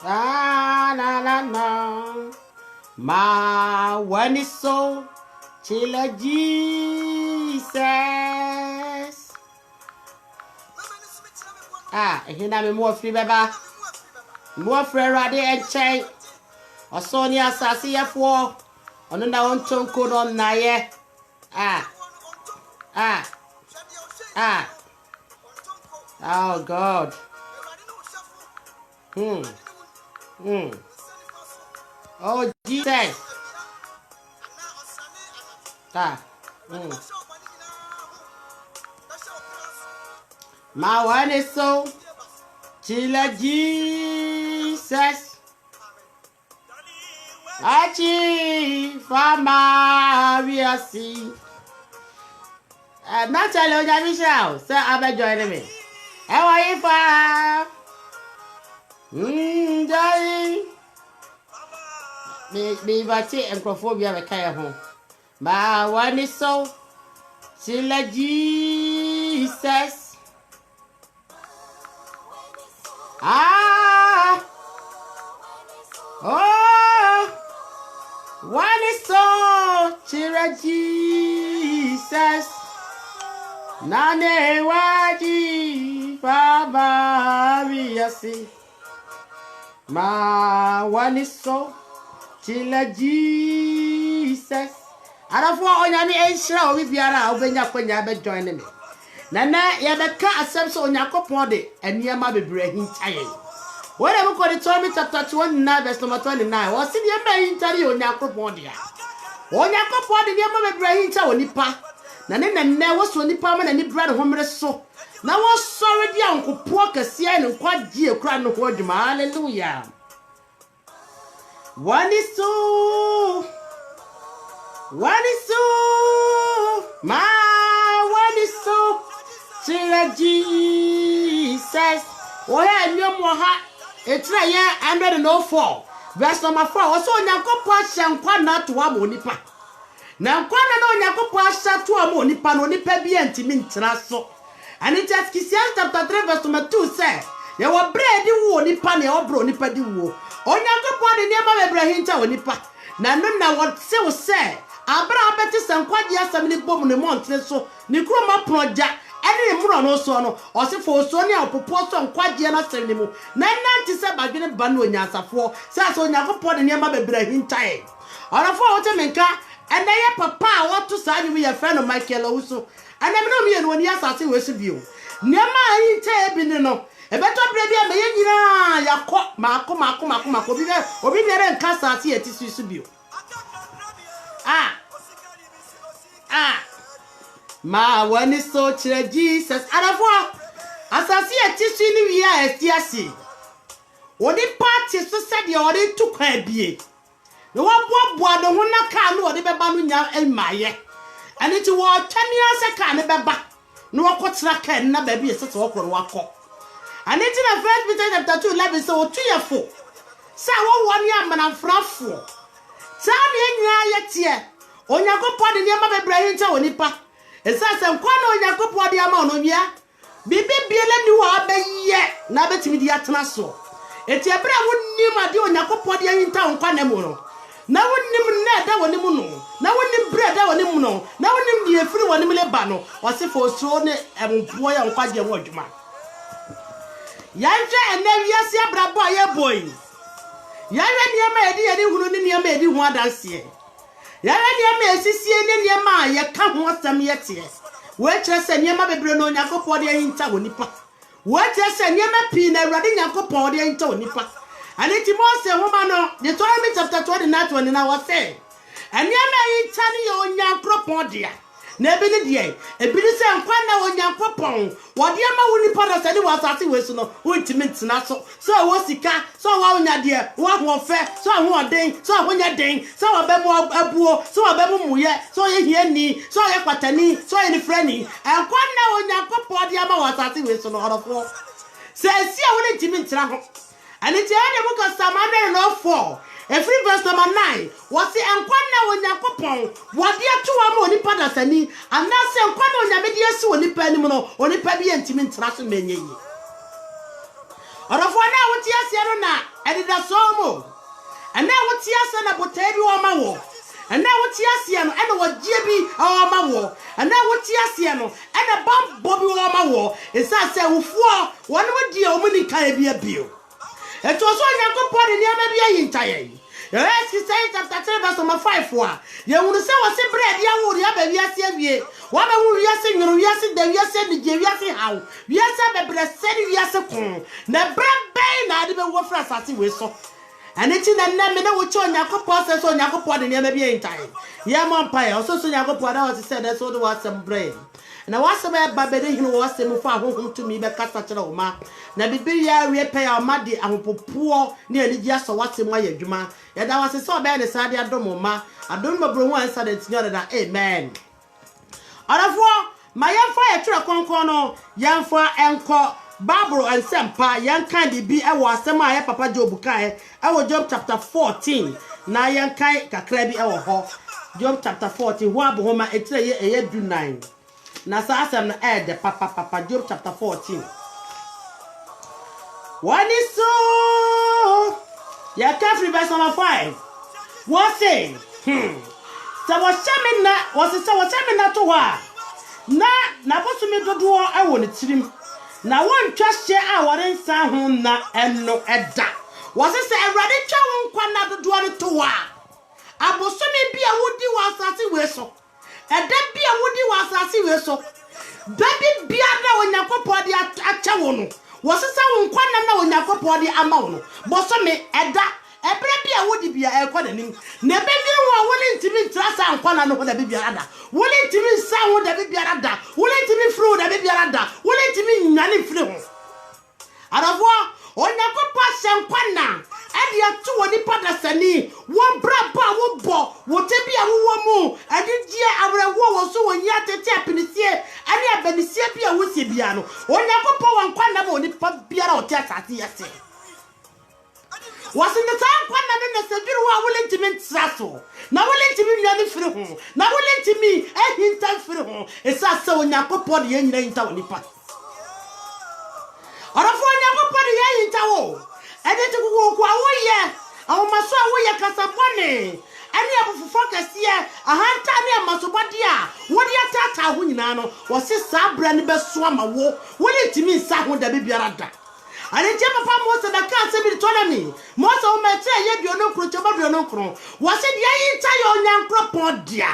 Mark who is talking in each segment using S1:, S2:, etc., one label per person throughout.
S1: Ah, na na na. Ma when is so chilla Jesus. Ah, hina me more free baba. More free rade and chain. Or Sonia Sassia for. On na on tonko on na ye. Ah. Oh God. Oh Jesus. My one is so chilla Jesus. Achi fama we are see. Not tell you that Michelle, sir, I'm joining me. How are you, fa? Darling. Me vati and crophobia the kaya home. My one is so chilla Jesus. Ah, oh, one is so chilla Jesus. Nane waji baba viasi. Ma one is so chilla Jesus. Arafo onyame enhira obi biara obenya kwanya be join me. Nana ye beka asem so onyakopon de eniema bebre hintaye. When I go to Tommy chapter 29 verse number 29, was in the entire onyakopon de. Onyakopon de niema bebre hinta onipa. Na ne nenne wo so nipa ma na ni brad homre so. Na wo sorry dia nkopo kase ne kwagie ekura no ho adwuma. Hallelujah. One is so my one is so Jesus. Oh yeah, nyom ha etra ye 104 verse number 4. Wo so onyankopon hyenkwa na to amonipa. Na nkwana na onyankopon ahyatu amonipa no nipa bi antimi ntena so. And it is Ecclesiastes chapter 3 verse number 2 say, ye wo bread wo nipa na ye wo bro nipa di wo. Onyankopon de niam bebre hinta onipa. Na no na wo se wo say abra abeti sankwaje asam ni bom ne montre so ni kroma proja ene muro no so no o se fo so ne opopo so nkwaje na asam ni mu na nanti se badwene ba no onyansafo se so Onyankopon de niam bebre hinta e orafo wo te menka ene ye papa wo to sa nyu ye friend Michael Owusu ene me no me no ni asase we so bio niam hinta e bi ne no ebeto bre bia me ye nyina yakọ mako bi obi bia re nka asase ye ti su bio. Ma one is so chile Jesus. Arafo asasi etisu ni wi a estiasi. Odi party so said the odi to kwa bie. No wa boa no ho na ka no odi beba no nya emaye. Ani ti wo twani ase ka ne beba. No wa kotra ka na ba bie sese wo kro wakọ. Ani ti na first Peter chapter 2:11 so tuyefo. Sa wo woni amanafrafo. Sa me nya ye tie. Onyankopon de niam bebre hinta onipa. Esase nkwa na Onyankopon de ama ono wia. Bibi biele ni wo abaye na betimi di atena so. Eti ebra wonnim ade Onyankopon de hinta nkwa na mu no. Na wonnim na da woni mu no. Na wonnim bre da woni mu no. Na wonnim die firi woni mu le ba no. Osefo so ne empo ya nkwa je wo adwuma. Yanje enawiase abrabo aye boy. Yawe niam edi hunu ni niam edi hu adanse. Yara niam esisie ne niam ye ka ho asam ye tie. We kire se niam bebre no Onyankopon de hinta wonipa. We kire se niam pi na Awurade Onyankopon de hinta wonipa. Ani ti Mose homa no Deuteronomy chapter 29 was say. And niam hinta ni ye Onyankopon de. Na ebi ni de ebi ni se nkwa na Onyankopon wo de ma wonipa na se ni wasase we so no wontimi ntina so wo sika so wa onya de wo ho fe so ho odin so ho nya den so wa be mo abuo so wa be mo muye so ye hiani so ye kwatani so ye ni frani nkwa na Onyankopon de ma wasase we so no horofo se si a woni ntimi ntina ho ani ti ade mu ka Psalm 104 every verse number 9 was say nkwa na Onyankopon wode atoa ma onipa da sani ana se nkwa na onyame de esi onipa ni mu no onipa bi ntimi ntina so menye yi Orofo na wo tie ase no na edida so mo ana wo tie ase na botai bi wo ma wo ana wo tie ase no ana wo gie bi wo ma wo ana wo tie ase no ana bambo bi wo ma wo esa se wofuo won mo die o muni kan bi abio eto so Yakobon de niam bi ayintaye yes chapter 3 verse 5 wa ye wuru se wo se bread ya wo ya ba wiase awie wa ba wu wiase nwuru wiase da wiase ni je wiase hawo wiase bebre se ni wiase kon na brebe na ade be wo fra asase we so ane ti na na me na wo cho Yakobon se so Yakobon de niam bi ayintaye ye mo mpae o so Yakobon da wo se that so do what some bread na wasem e babede hinu wasem fa honhom tumi be kasa kire wo ma na bibia wie pe ya ma de ahopopo ne anigi aso wasem aye adwuma ya da wase so be ne sade adom ma adom mabro hu ansa de tinya da amen arafo ma yemfa ye tire konkon no yemfa enko Bible and sempa yankan de bi e wo asem aye papa Job kan e wo Job chapter 14 na yankan kakra bi e wo ho Job chapter 14 ho abohoma etire ye eye du 9 na sa asem na de papa Job chapter 14 wani so ya kafri verse number 5 what say so what chamina to wa na bosumi dodo e wo ne tirim na won twahye a wore nsa ho na eno eda was say Awurade twa won kwa na dodo ne to wa abosumi bia wodi wa asase we so eda bia wodi wa asase we so dabi bia na Yakobon de acha wo no wasesa won kwa na Yakobon de ama wo no bosumi eda ebere bia wodi bia e kwa nanim na ebediri wo wole ntimi ntrasa nkwa na no da bia ada wole ntimi nsa ho da bia ada wole ntimi fru da bia ada wole ntimi nyane fri ho arafo Yakobon senkwa na ade atu woni pada sani won braba wo bo wo tebia wo mu ade gie awrewo wo so won ya tete apinisie ane abanisie bia wo se bia no Yakobon won kwa na woni pa biara o tiatati yese wasinde ta kwa na ne seduru wa wole ntimi ntraso na wole ntimi nyane firi ho na wole ntimi ehinta firi ho esa se Yakobon de nyina hinta woni pa arafo Yakobon de hinta wo ede ti kuku kwa woye awomaso awoye kasabone ani abufufo kase ahanta ne amasobode a wodi atata ho nyina no wose sabra ne beso ama wo wole ntimi nsa ho da biara da ani je papa Mose da ka se bi tonami Mose o mete ye biono kro cheba biono kro wose dia yinta yo Nyankopon dia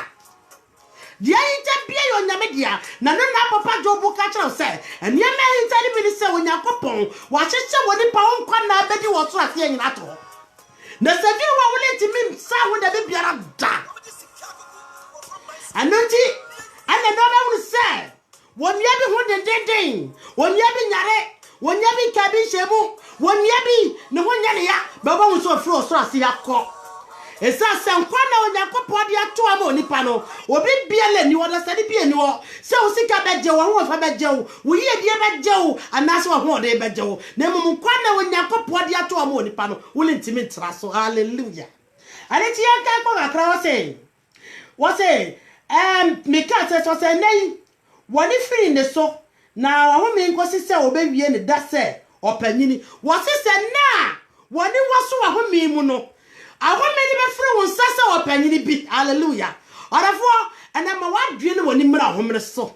S1: dia yinta bia yo nyame dia na no na papa Job ka kire se enia me yinta ni bi se Nyankopon wa hyeche woni pa wonkwa na abedi wo so ase nyina to na se bi wa wole ntimi sa ho da biara da anoti ana no ba wonu se wonua bi ho dendenden wonua bi nyare wonya bi kabi shemu wonya bi ne wonya ne ya baba wo so fro so ase yakọ esa senkwa na Yakobon de ato ama onipa no obi biele ni wona sade bi eni wo se wo sika beje wo ho fa beje wo yi die beje wo anase wo ho de beje wo na mum kwa na Yakobon de ato ama onipa no wole ntimi ntra so hallelujah ale ti yanka ko akra wo se mika se nei woni firi ne so na wahome nkosi se obewie ne da se opanyini wasese na woni waso wahome mu no ahome ni befre won sase opanyini bi hallelujah arafo ana ma wadwe ne woni mra ahomre so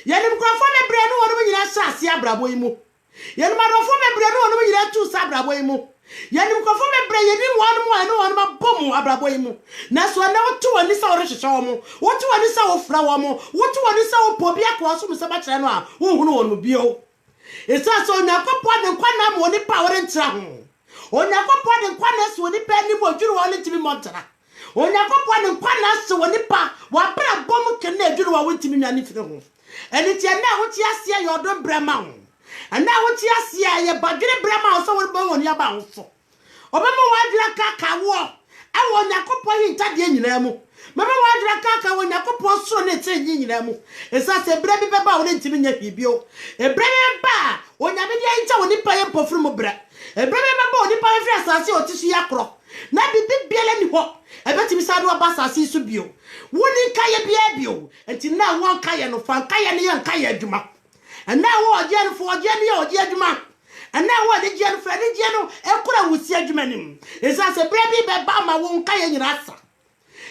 S1: yeni mkrofo mebre no woni nyina hyase abrabo yi mu yeni marofo mebre no woni nyina tu sa abrabo yi mu yeni mkrofo mebre yeni wonu ma bomu abrabo yi mu na so na wotu woni sa orehwehwe wo wotu woni sa ofra wo wotu woni sa opobi akwa so mu se ba kire no a wo hunu wonu bio esa so Yakobon de kwa na mo ni power ntra ho Yakobon de kwa na so ni pa ni mo dwuru woni timi montara Yakobon de kwa na so woni pa wa bra bom kene dwuru wa won timi nyane firi ho eni tie na wo ti ase ya odon brema ho ana wo ti ase ya badwere brema so woni ba woni aba ho so obema wadwira kaka wo awo Yakobon hinta de nyina mu mama wadwira kaka wo Yakobon so ne te nyina mu esa se bre bi beba wo ntimi nya bibio ebre ba onyame de hinta woni pa ye pofuru mu bra ebre beba woni pa firi asase otisu yakro na bibi biele ni ho ebetimi sadu aba asase su bio woni kaye bia bio enti na won kaye no fan kaye ne yan kaye adwuma na wo oje no fo oje ne oje adwuma and now what the gen Freddy Geno, a kura will see a jumanim. Is as a baby bama won't kaya in asa.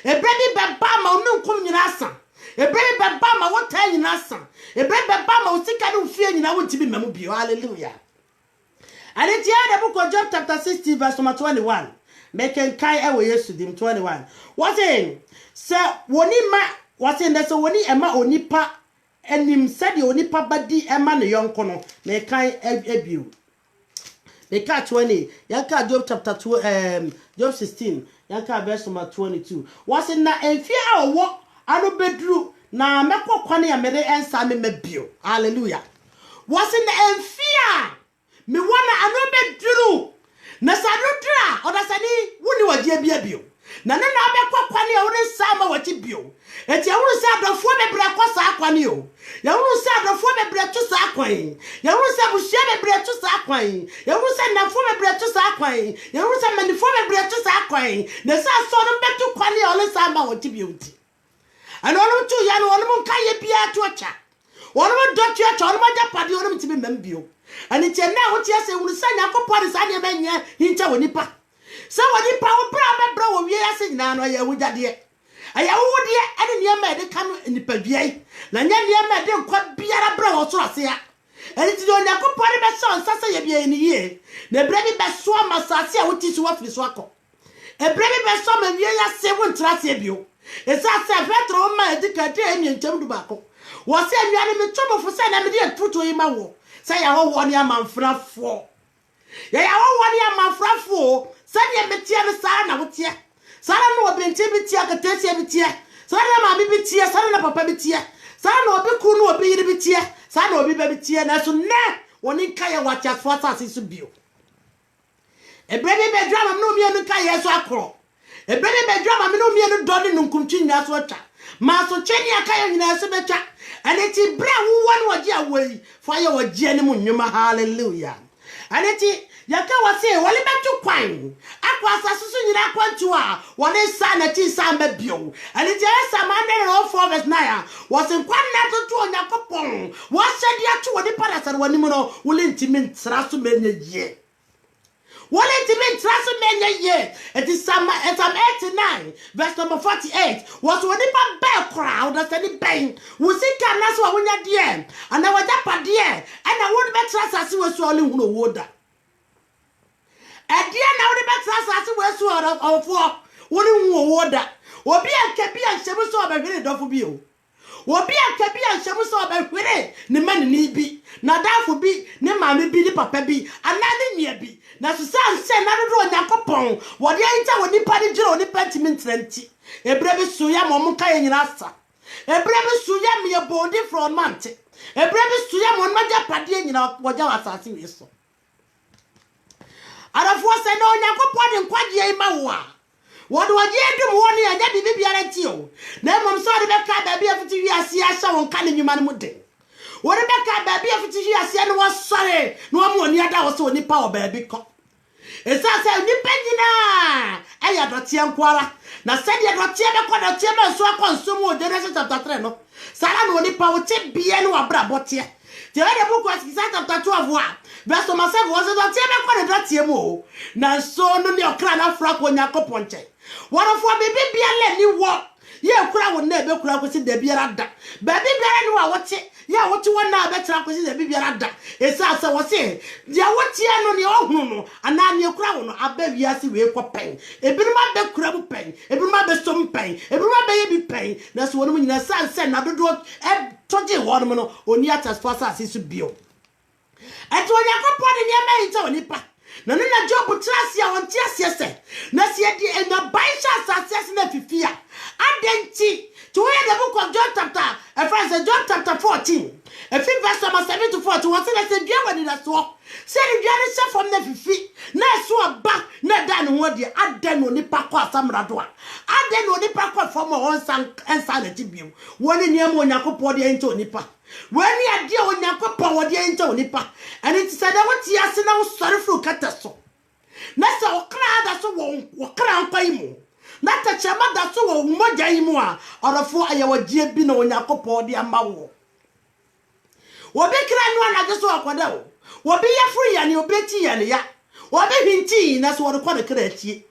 S1: A baby bama no come in asa. A baby bama won't tell in asa. A baby bama will think I don't fear you now to be memobu. Hallelujah. And it's here the book of Job chapter 60 verse number 21. Making kai away yesterday 21. What's in? Sir, Wonima was in the so when Emma Onipa and him said the Onipa badi Emma the young kono. Make kai ebu. Make 20. Yanka Job chapter 2 Job 16. Yanka verse number 22. Was in that and fear our walk I no bedru na meko kwane ya mere ensa me mebio. Hallelujah. Was in the and fear me wana anobe duru na sadudra odasani wuni waje biabio na na abekwa kwane ya woni sama wachi bio eti ya wonu sa adofo bebre kwa sa kwane o ya wonu sa adofo bebre tu sa kwan ya wonu sa buhia bebre tu sa kwan ya wonu sa nafo bebre tu sa kwan ya wonu sa manifo bebre tu sa kwan na sa so no betu kwane ya wonu sama wachi bio nti ana wonu tu ya no wonu nkaye bia tu acha wonu dotu acha wonu majapade wonu mtibi membio and it's now what you say, will send a couple of Sunday men into Wonipa. So when you power bro, we are saying now, I would that dear. I would dear, and your man come in the Pavia. Nanya man don't quite be a bro or so. And it's on a couple of sons, Sassa in the year. The brave best swam Massasia, which is what is wako. A brave best swam and we are 7 trasebio. It's a veteran man, the Cademian and Tobacco. Was saying the enemy trouble for saying I'm dear true to him. Say I want 1 year man for 4. Yeah, I want 1 year man for 4. Say you metia the sana wotia. Sana no be ntibitia ka tesi bitia. Sana ma bi bitia, sana na papa bitia. Sana no be kunu obi yiri bitia. Sana obi be bitia na so na woni kaya wacha so asase so bio. Ebrebe be drama no mi anu kaya so akro. Ebrebe be drama me no mi anu doni nkuntu nya so atwa. Ma so cheni akaya nyina so betwa. And it's a brown one was your way for your genuine human. Hallelujah. And it's Yaka was saying, well, about to quine. Aquas assassin, I to her. One is son at his son, Bio. And it's a man all 4 verse 9 was in one letter to a Yakopon. What said you to the palace and one will intimate Srasumen ye? What intimate Srasumen ye? It is some 89, verse number 48. Was when the bell crowd as any bang. We see Canas when you're dear. And I was up a dear. And I would bet trust as you were swallowing no water. And dear now the better as you were swallowed of 4. Wouldn't water. Or be a capi and Shemuso by very dofu bio. Or be a capi and Shemuso by very, the man need be. Now that would be, ne mammy be the papa be, another near be. Now to say, another Yakopon, what the answer when the party joe the pentiment 20. A brave suya momuka in Rasta. A brave suya me a body from Monte. A brave suya mon maja paddy in our Waja assassin is so. And of course, I know Yakopon and Quadia Mawa. What do I do morning and then be a tio? Then I'm sorry that baby of TV I see I saw on Canning Human. What about baby of TV I see I was sorry. No more near that was so any power baby. It's as a dependina. I had not young quara. Now said you not a chairman so I consume the rest of the treno. Salan only power tip be any brabotia. The other book was exact of the 12 verse of myself was a chairman called a TMO. Now so no your crown of frock when you ponche. What of what baby be a let you walk? Yeah, crowd would never crowd with the beer at that. Baby, I watch it. Yeah, what you want now better with the baby at that. It's as I was saying. Yeah, what you on your own, and now your crown, I bet you see we for pain. A bit of my bed crab pain, a bit of my best some pain, a bit of my baby pain. That's what when your son said, I don't want a 20 watermelon or near as fast as he should be. And when you go put in your main to na na job trust ya won tia se na se di en na ban success na fifia adenti to read the book of John chapter 14 verse 7 to 14 was say dia wani na so say di dia se from na fifi na so ba na da no ho dia adan no nipa kwa asamrado a adan no nipa kwa from won san ensa na tibiem woni niam onyakopo dia ento nipa when you dear when you put power the angel nipa, and it said what he has now sorry for catasso. Nasa o crowd that's a crown paymo. Not a chama that's so mojaimua, or a 4 hour jebino when you put the amawo. What be crying one at the so aquado? Wobi ya free ya ni obeti ya ni ya. Wobi hinti na so wode kwa ne kra tie.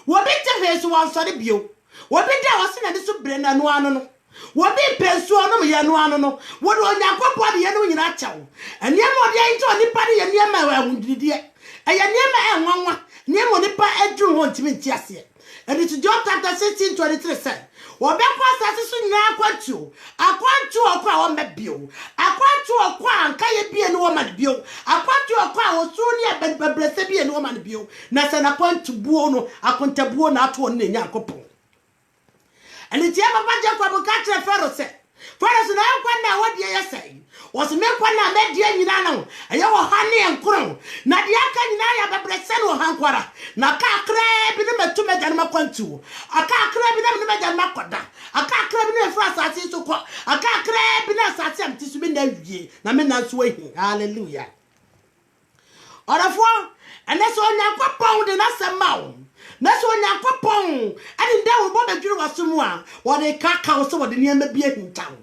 S1: Wobi te he so wan so de bio. Wobi da wo se na de so bre na no ano no. Wobi pensu ono ya no ano no. Wode onyankopɔ de ye no nyina kyawo. Ene mo de yin to nipa de ye ne ma wa hundidie. Eye ne ma enwanwa. Ne mo nipa aduru ho ntimi ntiase. And to John chapter 16:23 said, Wabekwa sasisu nya akwantu okwa wo mebio akwantu okwa anka ye bie ne wo man bio akwantu okwa wo su ne bebrese bie ne wo man bio na se na kwantu buo no akonta buo na ato ne nya akopon and it ya papa Jacob ka tre Pharaoh se Pharaoh na kwa na wo die yesai was me kwa na me die nyina na aye wo hane enkron na die aka nyina ya bebrese no hankwara na ka kra bi ne metu me gane makwantu aka kra bi ne me gane makoda aka kra bi ne fra asase so ko aka kra bi na asase am tisu bi na wie na me na so ahi hallelujah orafo ene so Onyankopon de na sema na so Onyankopon ade nda wo bo bedwuru wasomu a wo de kaka wo so wo de niam bi ahintawo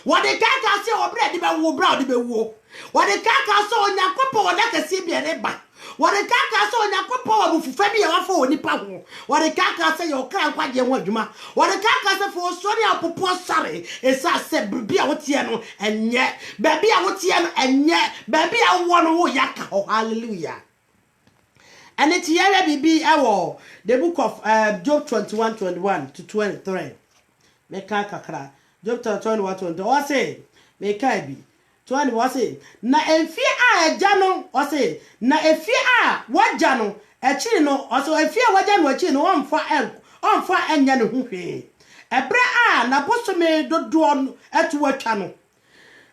S1: wo de kaka se wo bre de be wo bra de be wo wo de kaka so Onyankopon wo da kase bi ere ba wo de kaka so Onyankopon wo bufufa bi e wa fo onipa ho wo de kaka se yo kra nkwaje ho adwuma wo de kaka se fo so ne apopo sare esa se bi a wo tie no enye ba bi a wo tie no enye ba bi a wo no wo yaka ho hallelujah. And it's here bibi awo the book of Job 21:21 to 23. Meka kakra. Job 21:20. O say meka bi. 20 o say na emfi a eja no o say na efi a waja no echi no o so efi a waja no echi no onfa enya ne hu hwe. Ebre a na posome dodo etu atwa no.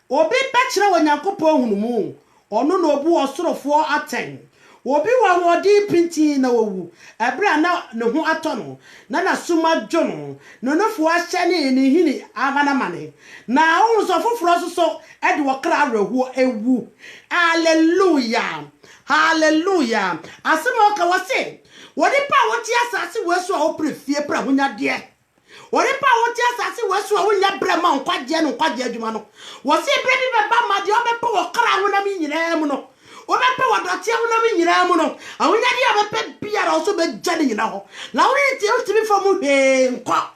S1: Obi pekire Onyankopon hunu mu. Ono no obu osorofo aten. Obi wa wodi pinti na wowu ebra na ne ho atono na suma dwono no nofo ahye ne hini amana mane na wo so foforo so e de wokra arehuo ewu hallelujah hallelujah asemo ka wose wodi pa woti asase weso a oprefie pra honya de wodi pa woti asase weso a wonya brema nkwaje no nkwaje adwuma no wose brebi beba ma de obepa wokra ho na mi nyina mu no obepe wadotia wona mi nyina mu no awunya dia bepe biara oso be jane nyina ho la woni ti ultimi famu nkwa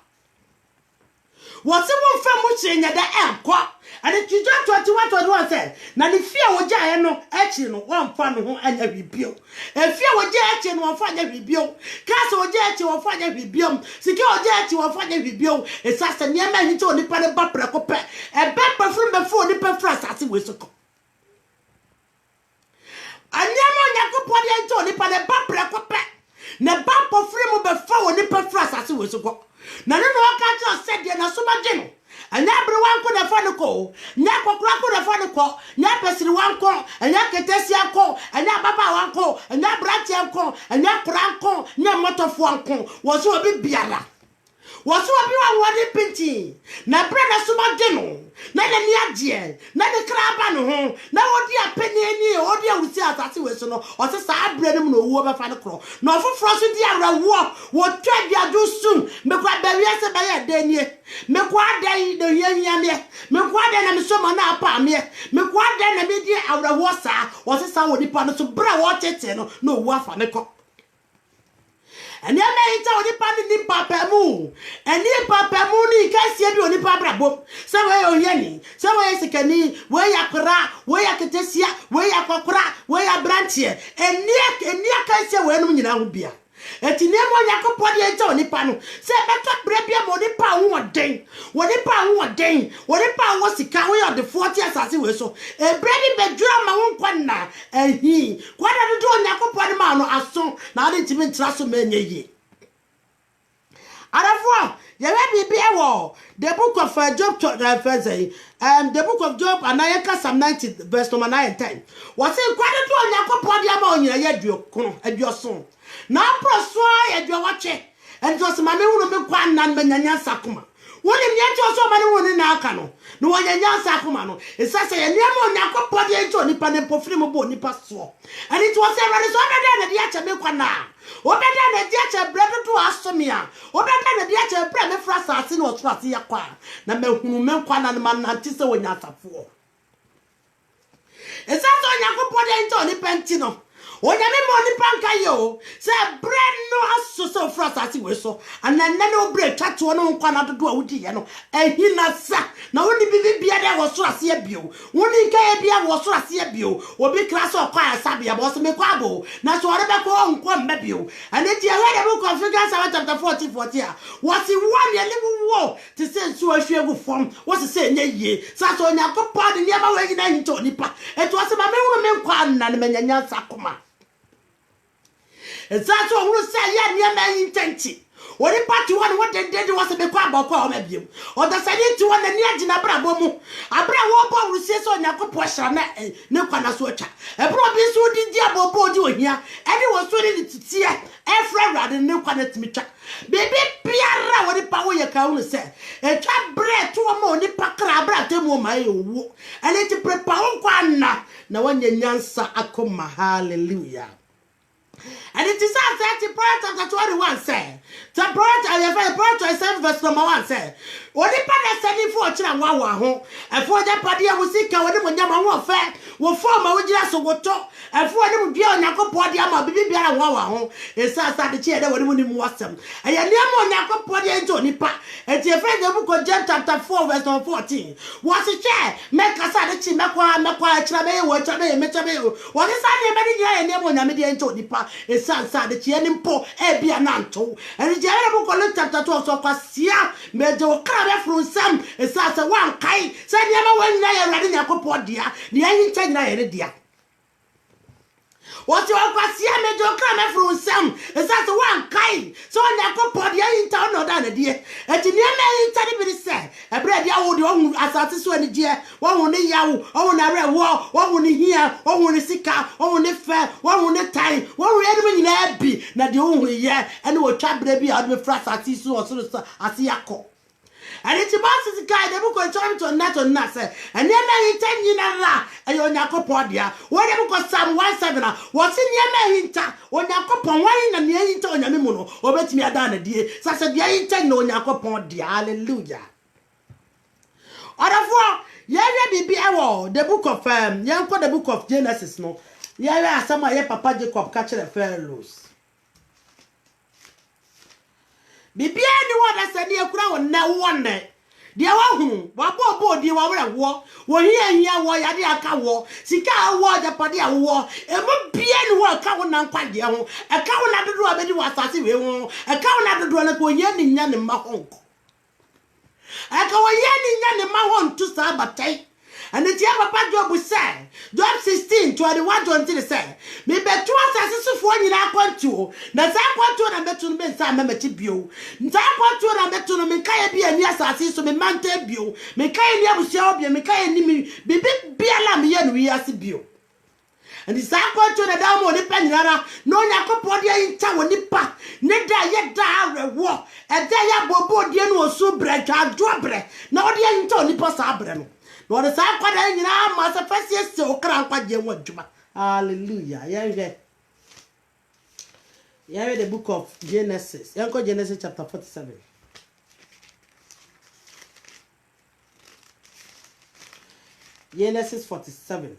S1: wose mo famu chenya da enkwa and ti 21 say na ni fia woja he no echi no wonfa no ho anya bibio efia woja echi no wonfa anya bibio kasa woja echi wonfa anya bibio sike woja echi wonfa anya bibio esasa niam ahito onipa ne ba prekope ebe pafrum be fo onipa fra asase wesoko anyama Onyankopon de nto nipa ne ba prekope ne ba pofre mu be fa woni pa fra asase wesoko na no aka cha said na so ba gye no anya bre wanko na fa ne ko nya kokora ko na fa ne ko nya pesiri wanko anya ketesi anko anya baba wanko anya brati anko anya kranko nya motofo anko wo so obi biara wo so obi wa wodi pinti na bre na so ba gye no na ne ni agye na ne kraba no ho na wodi apeni ani wodi awusi atase weso no o se sa abre nim no wo be fa ne kro na ofoforo so di awrawo wo twa dia do sum me kwa ba wiase ba ya danie me kwa dai de hiahia me kwa dai na me so ma na apa me kwa dai na me di awrawo sa o se sa wodi pa no so bra wo tete no no wo afa ne ko and ya me ita oni pa ni papa mu eni papa mu ni kasie bi oni pa brabo se we oyeni se we sikani we yakra we yaketesia we yakokora we ya branchie eni kasie we no nyina ho bia eti ne mo Onyankopon de ita oni pa no se beto brebia mo ni pa ho oden woni pa ho oden woni pa wo sika wo ya de 40 asase we so ebrebi bedura ma wo nkwa na ahi kwada do Onyankopon ma no aso na ade ntimi ntra so ma enye arafo ye we bibi ewo the book of Job the book of Job anayeka Psalm 90 verse number 9 and 10 what say kwada do Onyankopon de ma onyina ye aduoso na proso ya duowache and just mame unu me kwa nan menyanya sakuma woni mnyache oso mane woni na aka no no wonyanya sakuma no esase ye niam Onyankopon de ento nipa ne pofiri mo bo nipa so and it was a so beda na dia che me kwa na obeda na dia che bredo to asomia obeda na dia che bre me fra sase na oto ase yakwa na mahunu me kwa na manante se wonya asafo Esaso Yakopon ento ni pentino. Onyame mo ni panka yo. Say bread no aso so frost ati we so. And then no bread twatwo no nkwa na dodo a wudi ye no. Ehina sa. Na woni bibi bia de wo so ase bio. Woni nka e bia wo so ase bio. Obi class of kwa sabia bo so me kwa bo. Na so ore be ko nkwa mbabio. And it ye read the book of Ephesians chapter 40 a. Was he one ye live war to say so ahwe form. Was say nye ye. Sa so Yakopon ni aba we nyina hinto nipa. Eto ase ma me hu me nkwa na ne manyanya sakoma. Exactly what we say, yeah, near my intention. What the party one, what they did was a big quabble, or maybe, or the side to one the near Jinabra Bomu. Abra Wabo will say so, Nako Posha, no Panaswacha. A probably so did Diabo Bodo here, and it was ready to see a friend rather than no Panatmicha. Baby Piara, what the power you can say. A trap bread to a money pacra, Temo my and it prepare one. Now when you answer, I come, hallelujah. And it is that Proverbs chapter 21 say, the Proverbs 7 verse number 1 say, Only Pada sending for children wawa home, and for that party I will seek out when Yama won't fair, will form a wujia so go talk, and for them be on Yako Podiama, baby Biara wawa home, and says that the chair that would win was them. And your name on Yako Podia Jonipa, and your friend the book of John chapter 4 verse number 14. Was a chair, make us at the Chimakwa, Chabe, what Chabe, Metabe, what is that name on Yamidia Jonipa, and Sansa, the Chianimpo, Ebia Nanto, and the General book of chapter 12 so Passia, Medo. From some is as a one kind, said never when I am ready to put dear, the ain't I dear. What you are Passia made your cram from some is as a one kind, so I never put the ain't town or done a dear. And the near man said, a bread yaw as I saw any dear, one on the yaw, one on a war, one on the here, one on the sicker, one on the fair, one on the time, one on the happy, not the only year, and what trap baby out of frost as he saw as he call. And it's about this guy, the book of John to Nat on Nasa, and then I 10 years and your Yakopodia, whatever was some 17 was in your Mahinta, or Yakopon, wine and the Ain't on Yamimuno, or bet me a done a dear, such a dear intent no Yakopodia, hallelujah. Other yeah, be our the book of Yanko, the book of Genesis, no, yeah, some of your Papa Jacob catching a fair loose. Bibi anyone that said you crown now one day. Dear one, Wabo, dear war, were here, war, Yadiaka war, Sika war, the Padia war, and what be anyone count on Padia, a count at the door, but you was as if a count at the door, like when you're in Yan in Mahon. I go Yan in Mahon to Sabatay. And the Papa Job was said, Job 16, 21, 20 say, maybe 2 as for you now want to. That's I want to and bet to me some metibio. That want to and bet to me Kaya be and yes, I see so me mante bio. Me Kaya Yabusia, me Kaya Nimi, be alarm yen we as a bio. And the Sako to the down on the penara, no Yakopodia in town nipa, Neda yet die war, and there Bobo Dian was so bread, drobre, no dear in Tony Passabrem. What is that? What I know, Master Festus, so crank what you want to. Hallelujah. Yeah, the book of Genesis. Uncle Genesis chapter 47. Genesis 47.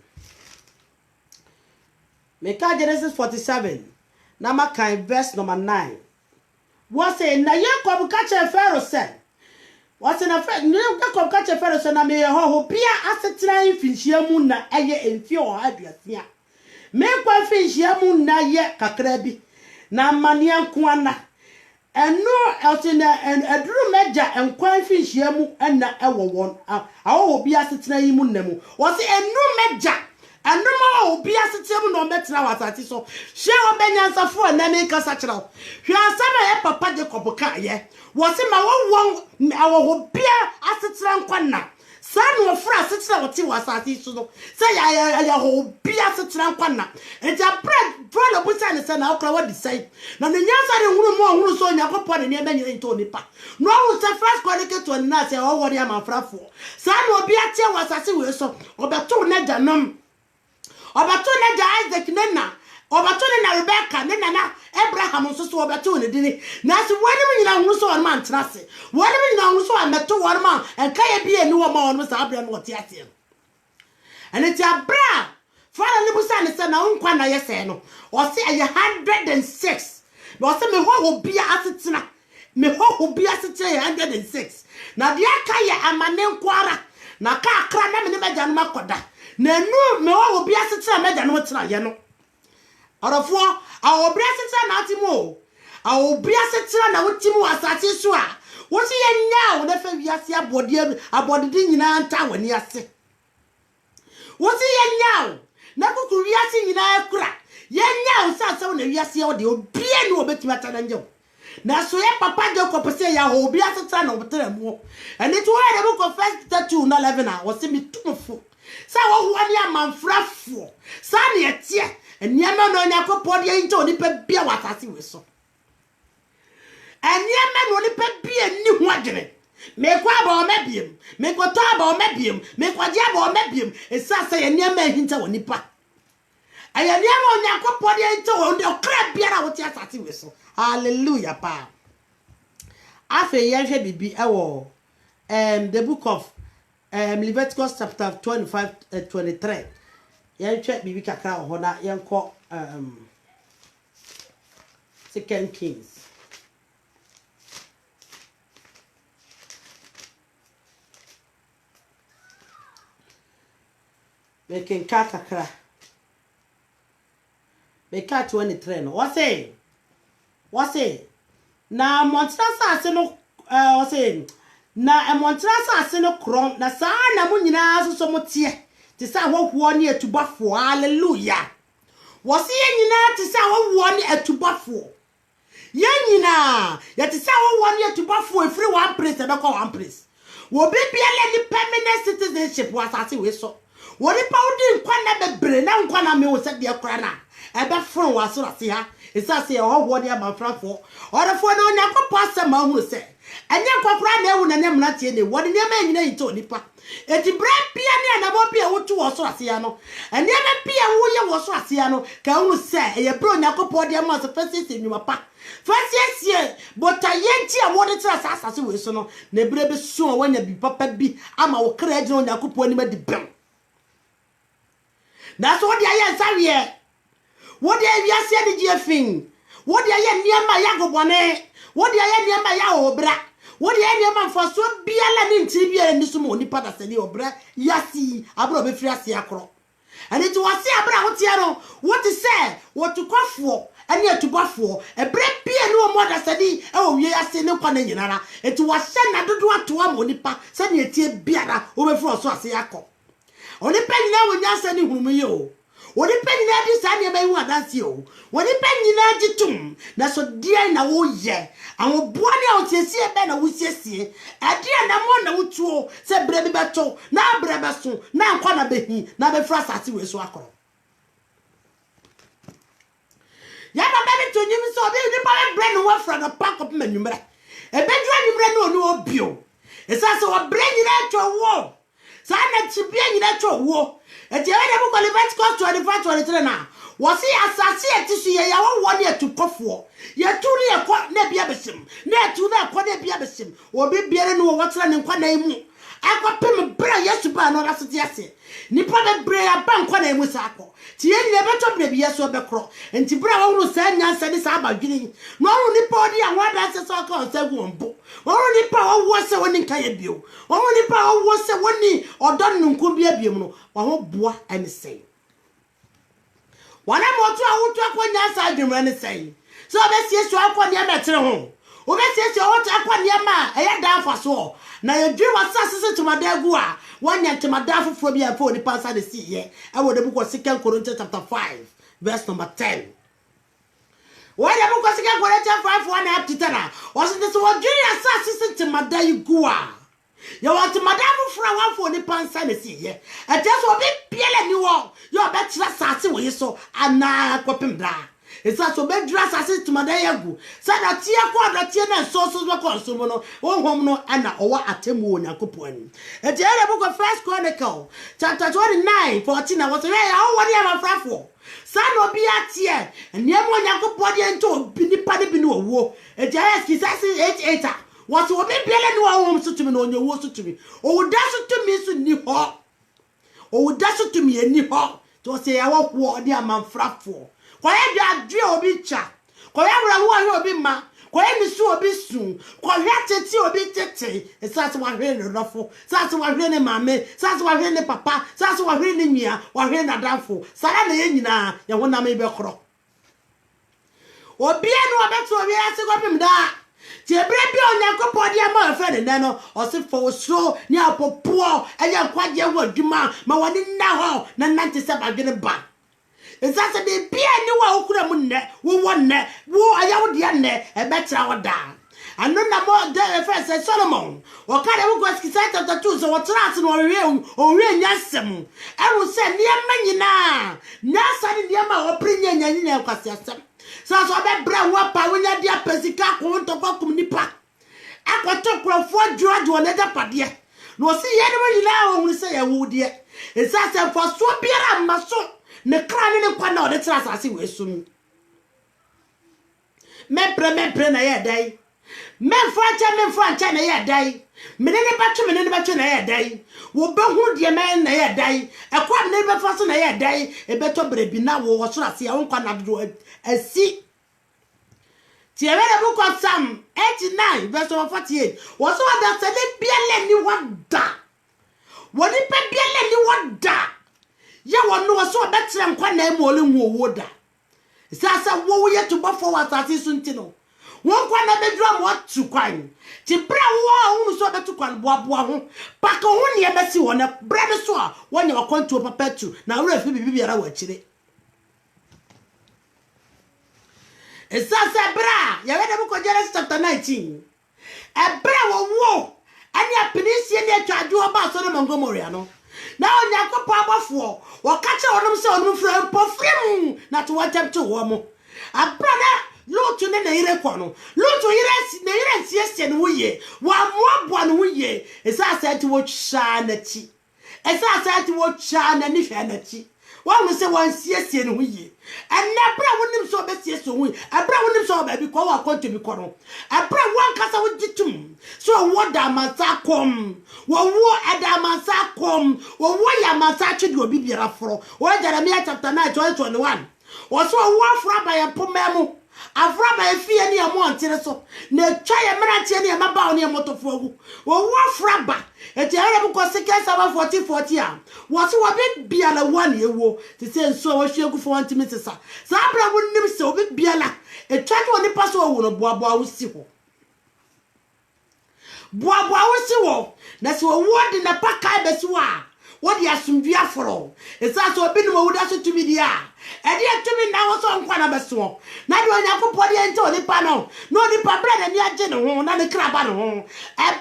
S1: Make Genesis 47. Number verse number 9. What's it? Now you come catch a Pharaoh said. What's in a fact? No, come catch a Pharaoh said, I may ho Pia asset line fish yamuna aye and few ideas. Yeah. Make one fish yamuna yet kakrebi. Na manian kwana. And no else in a drew major and quite fish yamu and na ever one. I will be asset line munemu. Was it a no major? And no more be as a table no better now as I so. Share a benyansa for a name casachal. You are some papa de copoca, yeah. Was it my one our beer as a trankwana? Son of France, it's not what you was at so. Say I will be as a trankwana. And a bread, brother, which I said, I'll what to say. Now the answer room more who's on your papa and your menu in Tony Pa. No, it's the first quality to a nurse or what I am a fraud for. Son will be a chair was as you were so, or the two nedanum. Obatuna Isaac Nena, Obatuna Rebecca, Nena, Abraham, so Obatuna did it. Now, when I was so a man, Tracy, when I was so I met 2 man, and Kaya be a new woman was Abraham what yet. And it's a bra. Father Libusa ne say na unkwa na yese no. O say aye 106. But say me ho obi asetena. Me ho obi asetena 106. Na de aka ye amane nkwara. Na ka akra na me ne meja no makoda. Na nu me ho obi asetena meja no tena ye no. Orofo a obi asetena na atimo. A obi asetena na wotimu asase so a. Wo se ye nya wo na fa wiase abode nyina anta wani ase. Wo se ye nya na kuku wiase nyina akura. Ye nya wo sa na wiase wo de obi enu obetima tananje. Na so ye papa Jacob say ya obi asetena na obetere mu. And it why the book of 1 Peter 2:11 was say me tumfo. Sa wo ho ani amanfrafo. Sa na etie eniema no nyakopɔ de nto ni pa bia watase we so. Eniema no ni pa bia ni ho adwene. Me kwa ba o mabiem, me ko to ba o mabiem, me ko dia ba o mabiem. Esa say eniema hinta woni pa. Aya eniema nyakopɔ de nto wo de okra bia na wote asase we so. Hallelujah pa. Afe yenhwe bibi ewo the book of Leviticus chapter 25-23. Yenhwe bibi kakra ho na yenko 2 Kings. Making kakra. Make 23 no. What's it? Na montrasa ase no wase na montrasa ase no krom na saa na mo nyina so motie ti sa hoho ne atubafo. Hallelujah. Wase ye nyina ti sa hoho ne atubafo. Ye nyina ya ti sa hoho ne atubafo efiri one place e be call one place. Wo be biale ni permanent citizenship wasase we so. Wo ni pa odi nkwa na bebre na nkwa na me wo se de kora na e be fron waso ase ha. Isa say hoho ne amafrafo. Orafo na onyakopo asema hu se enye kwakura na ewu na nem na tie ne wode ne ma nyina yito nipa eti bra pia ne na bo pia wotu wo so ase ya no ene be pia wo ye wo so ase ya no ka hu se eye bro onyakopo de ma so fese nyuma pa fese bota yenti a wode tra asase we so no na bra be so wanya bi papa bi ama wo kra agina onyakopo ni ma di bem na so wode aye nsawe wode awiase de giefin wode aye niama ya gobone wode aye niama ya obra wode aye niama mfaso biala ni nti biala ni so mo ni pada sani obra yasi abro be firi ase akro ani to wase abra wotia no what say what to kwafo ani atubafo ebre pia ni o moda sani e o wie ase ne kwa na nyinara eti wase na dodo atoa mo nipa sani etie biara o be firi so ase akọ oni pe nyina wonya sani hunumu ye o woni penina di sa ne bayi adanse o woni penina gitum na so die na wo ye awon boa ne o tiesie be na wo siesie ade na mo na wutuo se bre bi beto na bre beso na nkwa na behi na be fra sase we so akoro ya ba be to nyim so be ni pa be bre no wa fra na pack up manumra e be dwa nyumra no no obio e sa se wo bre nyina to wo sa na tibia nyina to wo eti e dey book Leviticus 25-23 na wasi asase etisu ye ya wo ne atukofo ye turu ye kwa na bia besim na etu na kwa na bia besim obi biere no wo tira ne nkwa na imu akwapem bra Yesu ba no rasete ase nipa be bra ya ba nkwa na imu sa akọ ti ye ne beto bra bi Yesu obekro enti bra wo ru sa nyansa ni sa abadwini no ru nipa odi anwa da se so aka sa gu ombo wo nipa wo se woni nka ye bio wo nipa wo se woni odon nku bia biem no wo boa ene sei wana moto awuto akonya sa adwumra ne sei so be sie so akonya metre ho o be sie so woto akonya ma eya da fa so na ye dwi wasase se tumadagu a wanya tumada foforo bia fa oni pansa de si ye e wo de book of 2 Corinthians chapter 5 verse number 10 why the book of 2 Corinthians 5 1 up to 10 was this what dwi asase se tumadagu a ye want tumada foforo wan fa oni pansa de si ye e just obi biele ni wo yo be tira sase wo yeso ana kwapem da esa so be dra sase tumada yagu sa da tie kwa da tie na so be kwa so mo no honhom no ana owa atemu onyakopo ani e je the book of 1 Chronicle chapter 29:14 na was ya ho wori amafrafo sa no bi atie niam onyakopo de nto nipa de bi no wo e je Ecclesiastes 8:8 was obi biele no honhom so tumi no onyewo so tumi o da so tumi so ni ho o da so tumi ani ho to say I walk war dear man frap for. Quiet your dear bicha. Quiet will be ma. Quiet the so be soon. Quiet it or be tete. It's that's what really ruffle. That's what really mammy. That's what really papa. That's what really me. What really a downfall. Saturday, you won't have me be a crock. Or be no better we have to go him that. Ti ebre bi onyankopon dia ma fe ne no o se fo so ni apopo eya kwaje wadwuma ma woni na ho na nante se badwene ba ezase de bia ni wa okura mu nne wo wonne wo aya wo dia nne e betra wo da anu na mo de first Solomon o ka de wo goski sa chapter 2 so wo trans no o we nyasem e wo se ni amanyina na sa ni ma wo prinya nyanya kwasi asem so be bra wo pa wo nya dia pesika ko to kokum nipa akoto krofo dwoadwo na da pade no se ye ne mo nyina wo hu se ye wo de ezase fo so biara maso ne kra ne kwa na o de tra asase we sum me na ye dai me francha na ye dai me ne batwe na ye dai wo be hu de me na ye dai ekwa me ne be faso na ye dai e beto brebi na wo so ase ya nkwa na do asi ti e be book of Psalm 89 verse 48 wo so da se le biale ni wada woni pe biale ni wada ya wono wo so betre nkwa na emu ole hu owo da sasa wo ye to bo forward ati sunti no won kwa na bedru am watu kwan ti bra wo hu so betu kwan boaboa ho paka hu ne e besi wo na bra de so a wonya wakonto papa tu na wura fi bibiara wa kire sasa bra ya wede buko Genesis chapter 19 bra wo ani apinisi ne atwadwo ba so no Montgomery no na onyakopo abofo wo ka che onom se onom fra pofrim na to watem to wo mo abra na Lutu ne na ire kono Lutu ire siesie ne woye wa moabo ne woye sasa ti wo twa na ti sasa ti wo twa na ni hwe na ti wa mo se wan siesie ne woye na bra wonim so be siesie so woye abra wonim so ba bi ko wa konto bi kono abra wan kasa wo gitum so wo da masakom wo adamasakom wo ya masachi de obi biara foro wo Jeremiah chapter 9 21 wo so wo afra ba ya pomemu afra ba efie ne amo antere so na twa ye mrantie ne maba ne motofo agu wo afra ba eti ara bu ko sika 40 a wo so wo be biala one ewo te se nso wo hwe agu fo antimitisa sa abra wo nim se obi biala etwa to ne paso wo no boaboa wo si ho boaboa wo si wo na se wo wodi na paka be si wa wodi asumdua foro esa so obi no wo da so tumi dia edi atumi na wo so nkwa na be so na de onyakopo de ente oni pa no pa bra na ni age ne ho na ne kraba ne ho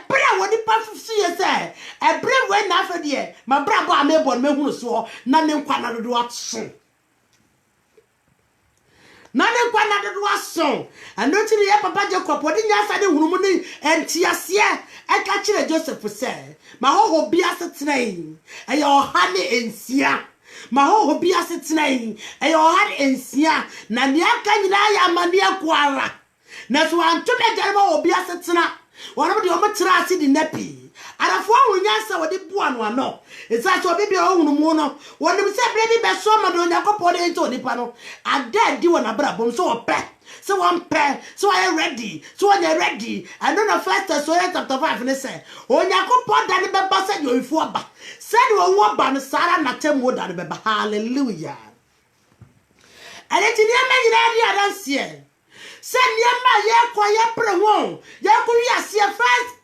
S1: bra wodi pa fusu ye se bra we na afa de ma bra bo amebo no mehunu so na ne nkwa na dodo atso na ne nkwa na dodo aso ando tiri ye papa Jacob odi nya asa de hunu mu ni entiase eka kire Joseph se ma ho bi asetrai eya oha ne ensia ma ho bi asetrai eya oha ne ensia na ne aka nyina ya amane akwara na so anto be jare ma obi asetena wono de o matra ase di napi arafo ahunyansa wode bua no ano esa so bibia ohunu mu no wonim se bre bi be so ma do Yakobɔ de ento nipa no ada di wona bra bom so ope so one pair so I ready so when you ready and then the first Thessalonians chapter 5 ne say Yakobɔ da ne beba se yo ifu aba said wo wo ba no sara na tem wo da ne beba hallelujah and it ni ama nyina di adanse se niema ye kwa ye pre ho ye ku wi ase 1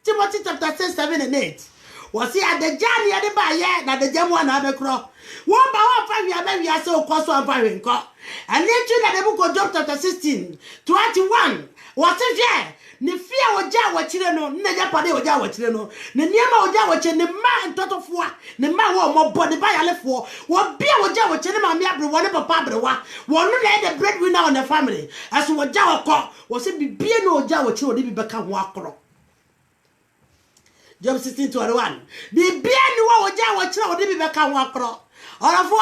S1: Timothy chapter 6 7 and 8 was see at the journey at the ba ye na the jamu na be kro wo ba wo fa wi aba wi ase o koso amfa hwe nko and then to the book of Job chapter 16 21 what if ye ne fia oja wa kire no na ja pade oja wa kire no ne niema oja wa kire ne ma ntotofo a ne ma wo mo bo ne ba yalefo wo bia oja wa kire ma me abre wo ne papa abre wa wo no na the breadwinner on the family as wo oja wa ko wo se bibie no oja wa kire wo de bi beka ho akoro Job 16:21 bibie ni wo oja wa kire wo de bi beka ho akoro Orafo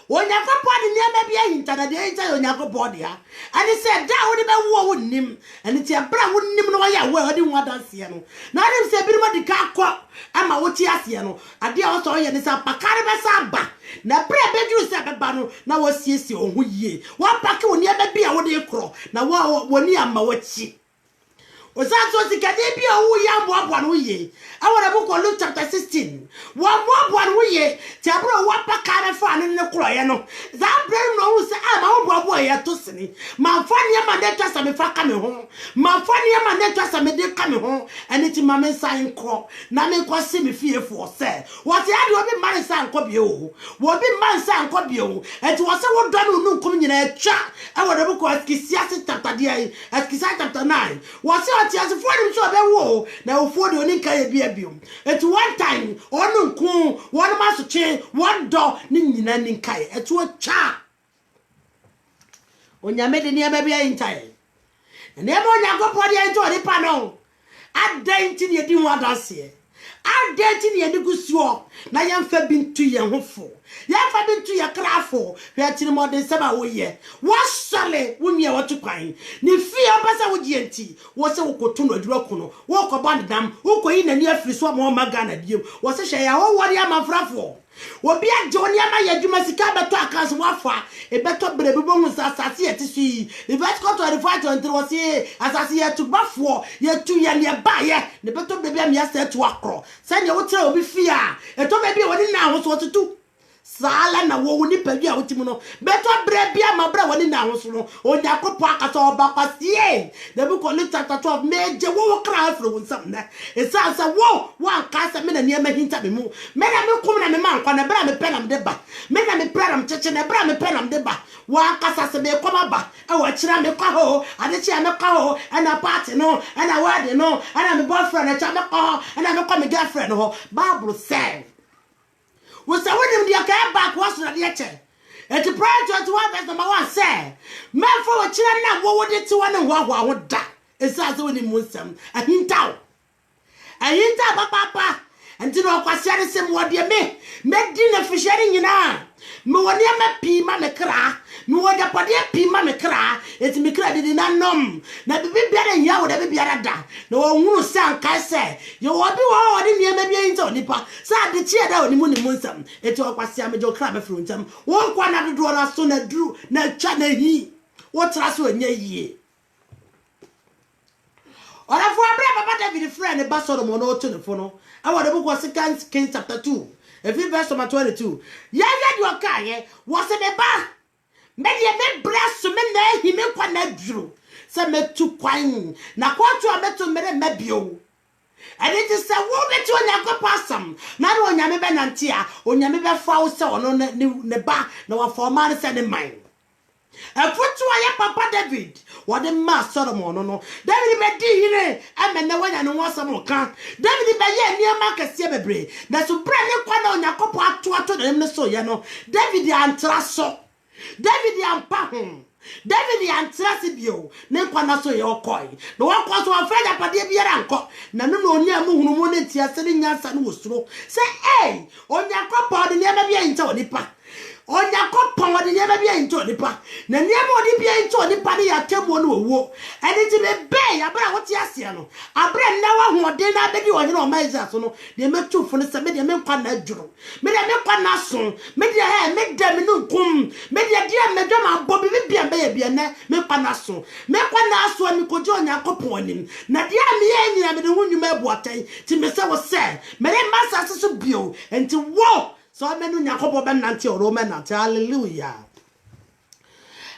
S1: Onyankopon ni niam bia hinta de hinta Onyankopon dia and he said da wo de be wo nim and ti abra wo nim no ya wo de ho adanse no na dem se bi mo de ka kọ ama wo ti ase no ade a wo so ye ne sa pakare be sa ba na bre be duru se be ba no na wo siesie ohun yie wo pake wo niam bia wo de kro na wo ni ama wo chi Osato sikade bia wo ya mboabo no ye awara book of Luke chapter 16 wo mboabo no ye ti abro wo pakare fa no ne kro ye no za bre no wo se ama wo mboabo ye to sini ma fa ne ma de twasa me fa ka me ho ma fa ne ma de twasa me de ka me ho ene ti ma me san kro na me ko se me fie fo se wo se ade obi ma san ko bie o wo bi ma san ko bie o enti wo se wo do no nu nkum nyina atwa awara book of Ecclesiastes chapter 9 wo se ati asifo dem so be wo na ofo de oni kan bia biom etu one time onu nku won ma so che one do ni nyina ni kai etu cha onyame de ni aba bia intai na ebe Onyankopon de ento ni pa no adanti ne di ho adanse adanti ne di gusuo na yemfa bintu ye hofo yemfa bintu ye krafo hwe atini modern seba wo ye wasale wumie wotu kwan ni fie obasa wo gienti wo se wo kotu no aduro kono wo ko bandam wo ko yi na ni afiri so ma magana diem wo se hye ya wo wori amafrafo obi ajoni ama yadwuma sika beto akanso wafa e beto brebi bonhu asase yetisi the verse 25-23 wo se asase yetu bafo yetu ye ne ba ye ne beto brebi am yase to akro se ne wo tira obi fia eto bebi woni na ho so tutu sala na wo ni padu a wotimu no beto brebi amabra woni na ho so no Onyankopon akasa oba kwasie the book of Luke chapter 12 meje wo kra afro wonsam na esasa wo kasa me na niam hinta me mu me na me kum na me man kwa na bra me penam de ba me na me pram cheche na bra me penam de ba wa kasa se me koma ba e wa kira me kwa ho ade chia me kwa ho ana party no ana wedding no ana me boyfriend na cha me kwa ana me kwa me girlfriend ho Bible say we say when them dey back was na dey che et prayer 21 verse number 1 say men for we kira na wo de ti wona ho da esase woni musam ahintaw papa enti no kwase ne sem wo de me di na fishere nyina me woni ma pi ma me kra me wo da pade pi ma me kra eti me kra de na nom na bibi biara nya wo da biara da na wo hunu san ka se yo wo bi wo de ne ma bia nta onipa sa de chie da oni mu ni munsam eti wo kwase am je kra be fru ntam wo kwa na do na so na duru na twa na hi wo tra so nya yie ora fo abra papa David friend ba Solomon no to ne fo no awa the book of 2 Kings chapter 2 verse 22 ya di okaye wo se me ba me de me bless me na hi me kwa na duru se me tu kwan na kwatu a metu mere mabio and it is a wo be to Onyankopon sam na do onyame be nante a onyame be fa wo se ono ne ba na wa for man se ne mind afutu aye papa David what the ma Solomon no David be di hire amene wanya no wasam kan David be ye niam akase bebre na so bra ne kwa na Onyankopon ato na ne so ye no David antra so David ampa hom David antrasi bio ne kwa na so ye okoi no wakwa so afreda pade biara anko na no oni amuhunu mo ne tiase ne nyansa no wosuro say Onyankopon ne ma bia nta onipa Onyankopon wode ne ba bia nto nipa na niam wode bia nto nipa ne yakemo no owo ene ti be ya bra wote ase no abra na wa hoode na bedi wo hene o maiza so no de metu fo ne se me de me kwa na adwuro me de me kwa na so me de me de me no kum me de dia me dwa ma bobi bia be ya bia na me kwa na so ni koje Onyankopon anim na dia me ye nyina me de ho nwuma abuatan ti me se wo se me de masa so bio enti wo so menu Nyankopon ben nante o Roman nante hallelujah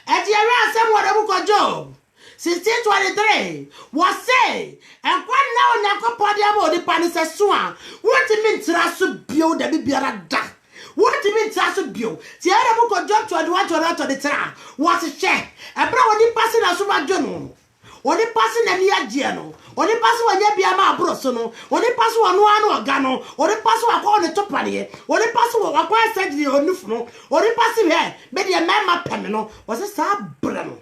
S1: Ediara asem wo de ko Job 16:23 was say and kwa na Nyankopon de aba odi pa ne se so a what mean tra so bio da biara da what mean tra so bio ti ara bu ko Job 21:23 was share ebra odi pass na so ma dwono odi pass na ni agye no odi pass wanya bia ma abro so no odi pass wonu anu oga no odi pass wakọ ne topare odi pass wakọ surgery onufu no odi pass he be de mema pem no was sa bra no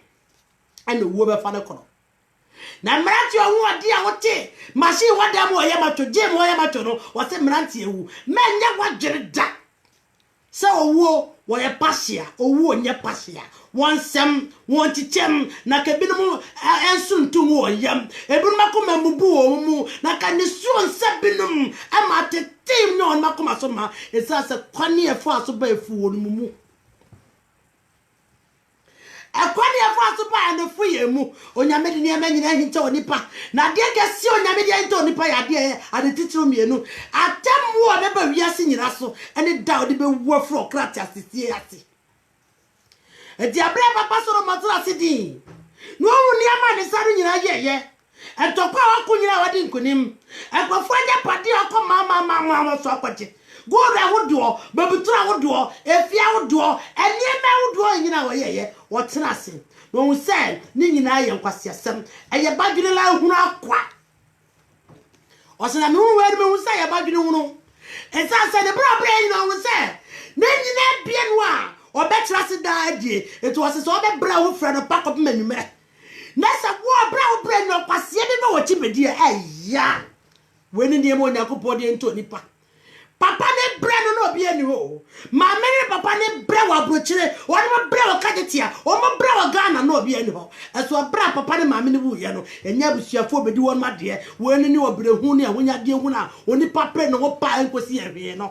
S1: ana wo be fa ne kono na mranti ohu odi a wote machine wada mo ye mato je mo ye mato no was mranti ewu menye wadwere da se owo wo ye pasia owo nye pasia wonsem wontichem na kabinum ensuntum wo yam ebinum akoma mubu wo mu na kanisu onsebinum amate tim no makoma so ma esase kwani efo aso ba efu wo mu akwani efo aso ba na fu ye mu onyame de ne nyina hinta onipa na de gesi onyame de hinta onipa ya de ade titiro mienu atem wo be ba wiase nyina so ene da ode be wo fro krati asisie ati edi abre papa soro matura sidi no wu ni ama ne sare nyina yeye entokwa wako nyina wadi nkunim ekofo anya padi akoma so akwache go ra wodo babutura wodo efia wodo eniema wodo nyina wo yeye wotena ase no wu se ni nyina ye nkwasiasem eye badwene la hunu akwa osena me wu we me wu se ye badwene hunu esa se de bra bra nyina wu se ni nyina bie no a obetra se daadie eto wose so obebra wo fra no pack up manumere na se wo bra no kwasie bi no wo chibedi eya weni ndie mo nyakopɔ de nto nipa papa ne bre no obi ani ho ma mere papa ne bre wa brochire woni mo bre wa kajetia o mo bre wa Ghana no obi ani ho eso bra papa ne ma me ne bu ye no enya busuafo obedi won ma de weni ni obre hu ne wonya de hu na oni papa ne wo pa enkosi ehwe no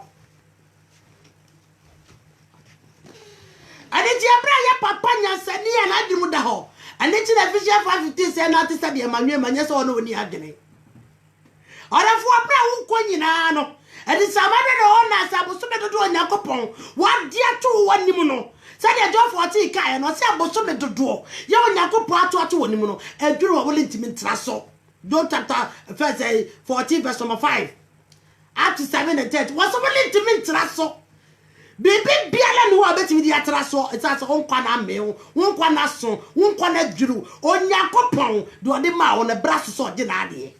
S1: ade ti abra ya papa nyansani ya na dimu da ho ane ti na Vision 515 se na ti sabe manwe manye so no oni agene Arafu abra wo ko nyina no edi samade no na sabuso medodo Onyankopon wa dia to wanim no se de John 14 kai no se abuso medodo ye Onyankopon ato wanim no edwuru wo lintimi ntra so John chapter 14 verse number 5 up to 7 and 10 was wo lintimi ntra so bibi biala no abetimi di atra so etase onkwa na me onkwa na so onkwa na dwuru Onyankopon do de ma wo na braso so de na ade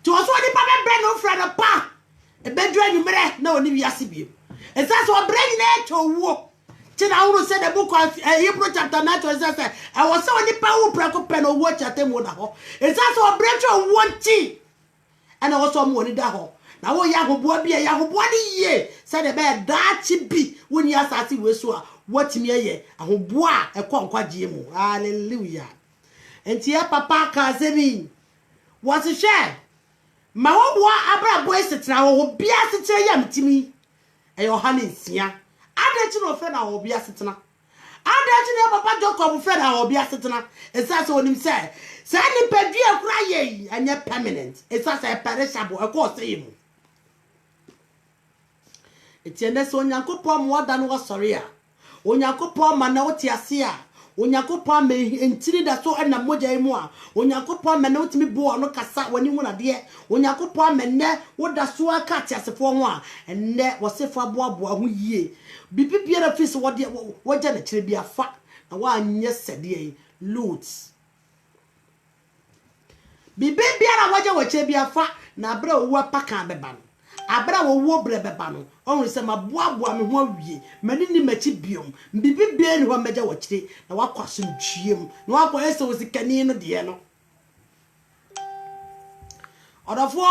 S1: to so di papa bre no fra no pa e bedru anumere na oni wiase biem etase o bre ni na to wo ti na wuru se the book of Hebrew chapter 9 to say I was so ni pa wo prako pe no wo chate mo na ho etase o bre to wo nti ana wo so mo ni da ho na wo ya hoboa bia ya hoboa ni ye se de be daachi bi woni asase weso a watimi ye ahoboa ekonkwaje mu hallelujah enti ya papa ka sebi wasi share ma wo abra boy setra wo bia setra yam timi e yo ha nsia adachi no fe na wo bia setna adachi ne papa Jacob fe na wo bia setna esase onim se ni pedua kura ye anya permanent esase perishable e ko se yimu etiende so Onyankopon mo da no wasori a Onyankopon ma na wote ase a Onyankopon me entiri da so na moja imu a Onyankopon me na wotimi bo no kasa wani hu na de Onyankopon me ne woda so aka atiasefo ho a enne wosefo aboaboa ho yie bibi biara fisi wode woja na kire bia fa na wa anye sede loot bibi biara woja wo kire bia fa na abra wo paka beba no abra wo bre beba no onwe se maboaboa me ho awie mani ni machi biom bibi bia ni ho meja wo kire na wakwaso ntwiem na wakwa ese wo sikani no de no odofo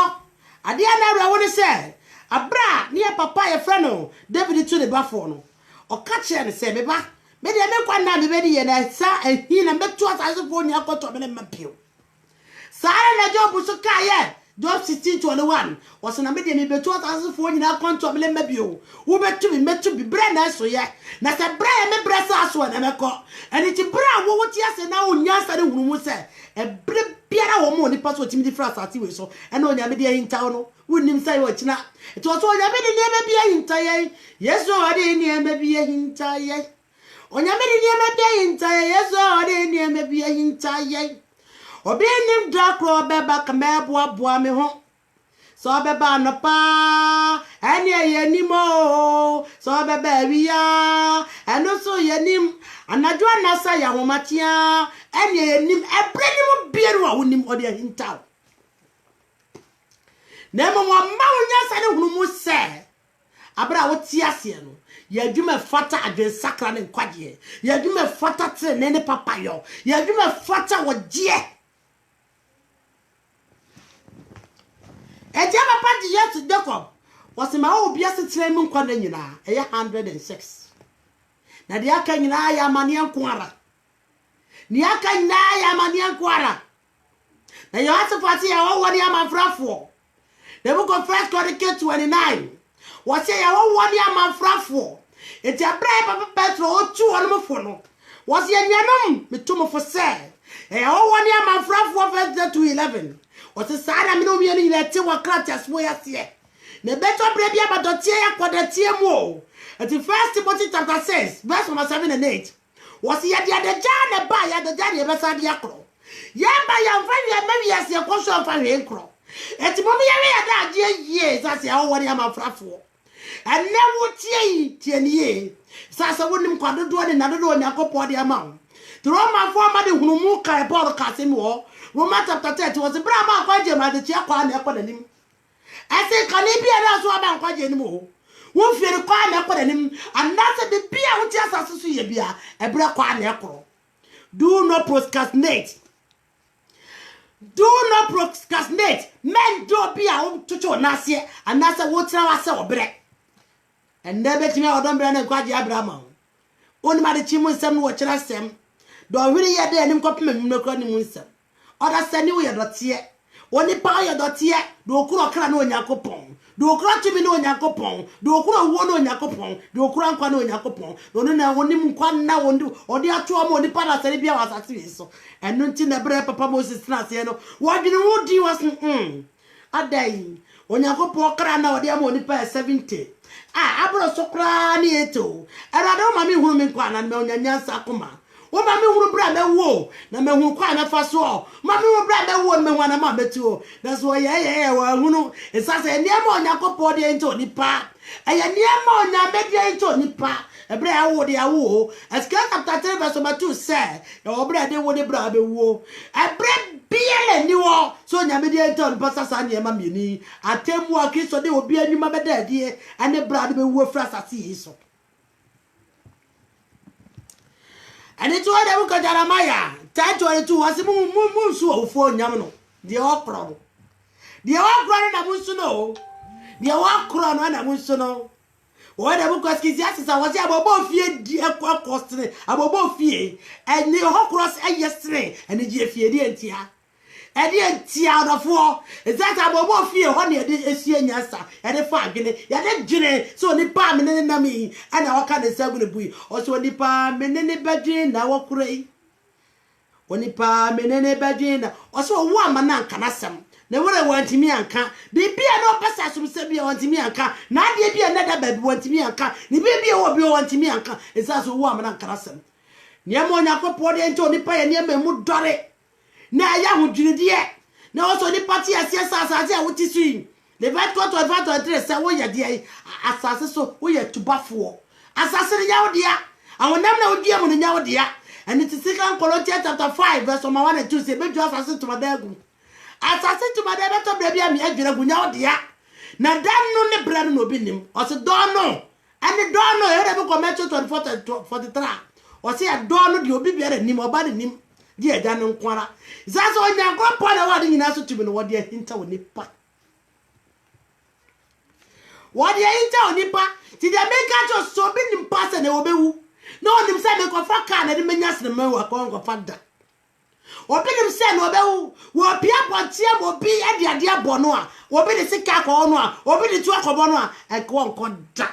S1: ade na awra woni se abra ne papa ye frɛ no David to the bafo no o ka kire ne se beba me de me kwa na me be de ye na sa ehi na meto asase fo ni akoto me ne mapio sare na Job so ka ye Job 16:21 was na me de me beto asase fo nyina akoto me ne mapio wo betu me metu bi bre na so ye na se bre me bre sa so na me ko ani ti bra wo ti ase na onya sare hunu mu se e bre biara wo mo ni paso timi di fra sati we so e na onya me de hinta no wonim sai wo kina to so onya me de ne me bia hinta ye yeso ade ne me bia hinta ye onya me de ne me bia hinta ye yeso ade ne me bia hinta ye obi nim da kro beba ka me boa me ho so beba no pa ene ye nimo so beba wiya eno so ye nim anadwo anasa ya homatia ene ye nim ebre nim bieru a wonim ode hinta na mo ma wonya sa ne hunu mu se abra wo ti ase no ya dwuma fata adwen sakra ne nkwaje ya dwuma fata tre ne papa yo ya dwuma fata wo je eja papa di yes Jacob was my old bias training quadrina, a 106. Nadiaka Naya Manian Quara. Niaka Naya Manian Quara. Now you have to party our 1 year my frafo. The book of 1 Chronicles 29. Was say our 1 year my frafo. It's a brave Papa Petro 2 animal phono. Was ye nyanum, me tumo for say. A 1 year my frafo verse 2:11. Was a sign I know me in a tewa craters where I see. Ne better brave Yabadotia quadratia mo. At the 1 Timothy chapter 6, verse 7 and 8. Was he at the other Jan by at the Jan Besad Yakro? Yamba young friend, maybe as your question of a crow. At the moment, I had years as I already am a frafo. And never tea, 10 years. Sasa wouldn't quite do another one, Yakopo the amount. The Roman former who moved a podcast in war, Roman chapter 10 was a Brahma quadrant at the Chiaquan economy. I say, can it be another one quite anymore? Won't fear the quan economy, and that's the beer which just associate beer, a braquan echo. Do not procrastinate. Do not procrastinate. Men do be out to Nasia, and that's a water I saw bread. And never to me or don't brand and quite Abraham. Only my chimney some watch us them. Don't really yet there and compliment no crony munster. Or that's anyway dot yet. Only power dot yet, do crack no Yakopon. Do crack to me no Yakopon. Do crack one on Yakopon. Do crack one on Yakopon. Don't know when him quan now on do or the actual money para Serbia was at so. And nothing the bread Papa Moses Nasiano. What do you do was a day when Yakopo cran now the money per 70. Ah, Abro so cranny eto. And I don't mammy who me quan and Melania Sakuma. Oh, mammy will brand a woe. No man who quite a fast wall. Mammy will brand a woman when I'm a too. That's why, well, who know, it's as a near more Yakopo the into Nipa. And a near more Namedia into Nipa. A bread would ya woo. As Cat after 10 verse 2 said, no bread they would a brab woo. A bread beer and you all. So Namedia turn Passas and Yamamini. I tell you, walking so they will be a new mother dear, and the brad will work fast as he is. And it's what I look at Jeremiah. Time 22 was a moon so for Yamano. The okra. The okra and I want to know. The okra and I want to know. What I look at is I was above fear, dear costly, above fear, and the okras yesterday, and the GFA tia. And the tia out of war is that above fear, honey, a sienasa, and a fagin, yet a gene, so the palm and me, and our kind of seven bui, also the palm and any badgin, now cray. When the palm and any badgin, also one man can asam. Never want me and can't. Be no passage from Sabia want me and can't. Not be another bed want me and can't. The baby will be want me and can't. It's as a woman and canasam. Niamona put into the pie and near mood dore. Now, young Judy. Now, also the party as yes, as I would see. The vet got to advance to address a way a day. Assassin, so we are to buffalo. Assassin, yaw dear. I will never know dear when yaw dear. And it is 2 Corinthians chapter 5, verse 1 and 2. Say, maybe just assassin to my dad. As I said to my dad, baby, I'm here, Gunya, dear. Now, that no bread no binim, or say, don't know. And the don't know, ever comment to 43. Or say, I don't know, you'll be better, Nim or body Nim, dear Dan Quara. That's all your grandpa wanting in answer to me, what dear hinter with Nippa. What dear hinter on Nippa? Did I make out so big in pass and obey? No, them say, make a fuck can and the menas the mo of father. Open him say no be wo pia pontie mo bi e dia bono a obi de sika ko no a obi de tu akobo no a e ko nko da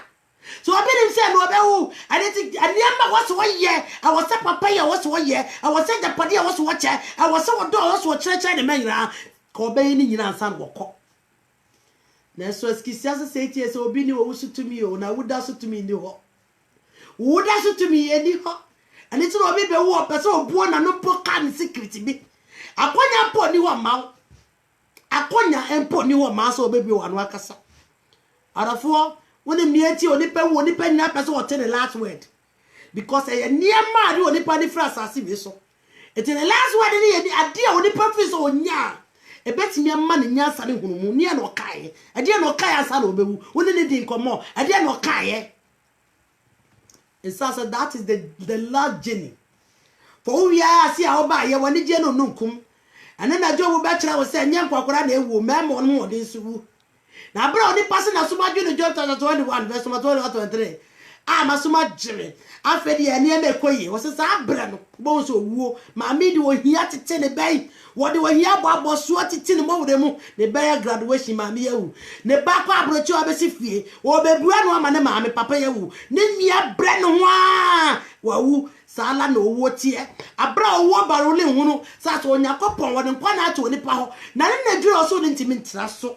S1: so open him say no be and it aniamba was wo ye I was papa ye was wo ye I was the padi was wo che I was wo do was wo chere the menra ko be ni nyina ansan wo ko na so skisiasa say tie so obi ni wo sutumi o na wuda sutumi ni ho wuda sutumi eni ho. And it's not be war, person born and no poor can secret be. Akonya po ni wa ma. Akonya empo ni wa ma so baby one wakasa. Arafo, when the mieti oni pe wo ni pe na person what the last word. Because e near ma oni pa ni fra asase bi so. It in the last word ni ade oni pa fi so onya. E betimi amma ni nya sare hunumu ni na okai. Ade na okai asa na obewu. Woni ni di nkomo. Ade na okai. So that is the last journey. For we are see how by you when the general nunkum. And then I job bachelor was saying, young Quakura, they will mamma on more this woo. na bra oni pass na suma dwene Job 21 verse 23 masuma jire afedi ene e mekoyi wo se sa bra no bo so wuo ma mi de wo hia tete ne bai wo de wo hia bo so tete ne mo wure mu ne bai graduation ma mi yawu ne ba kwa abrochi obesi fie wo bebua no ama ne ma me papa yawu ne mia bra no ho a wawu sala no wo tie abra wo baro le hunu sa so nyakopon wo de nkwa na ato ni pa ho na ne na dwuro so de ntimi ntra so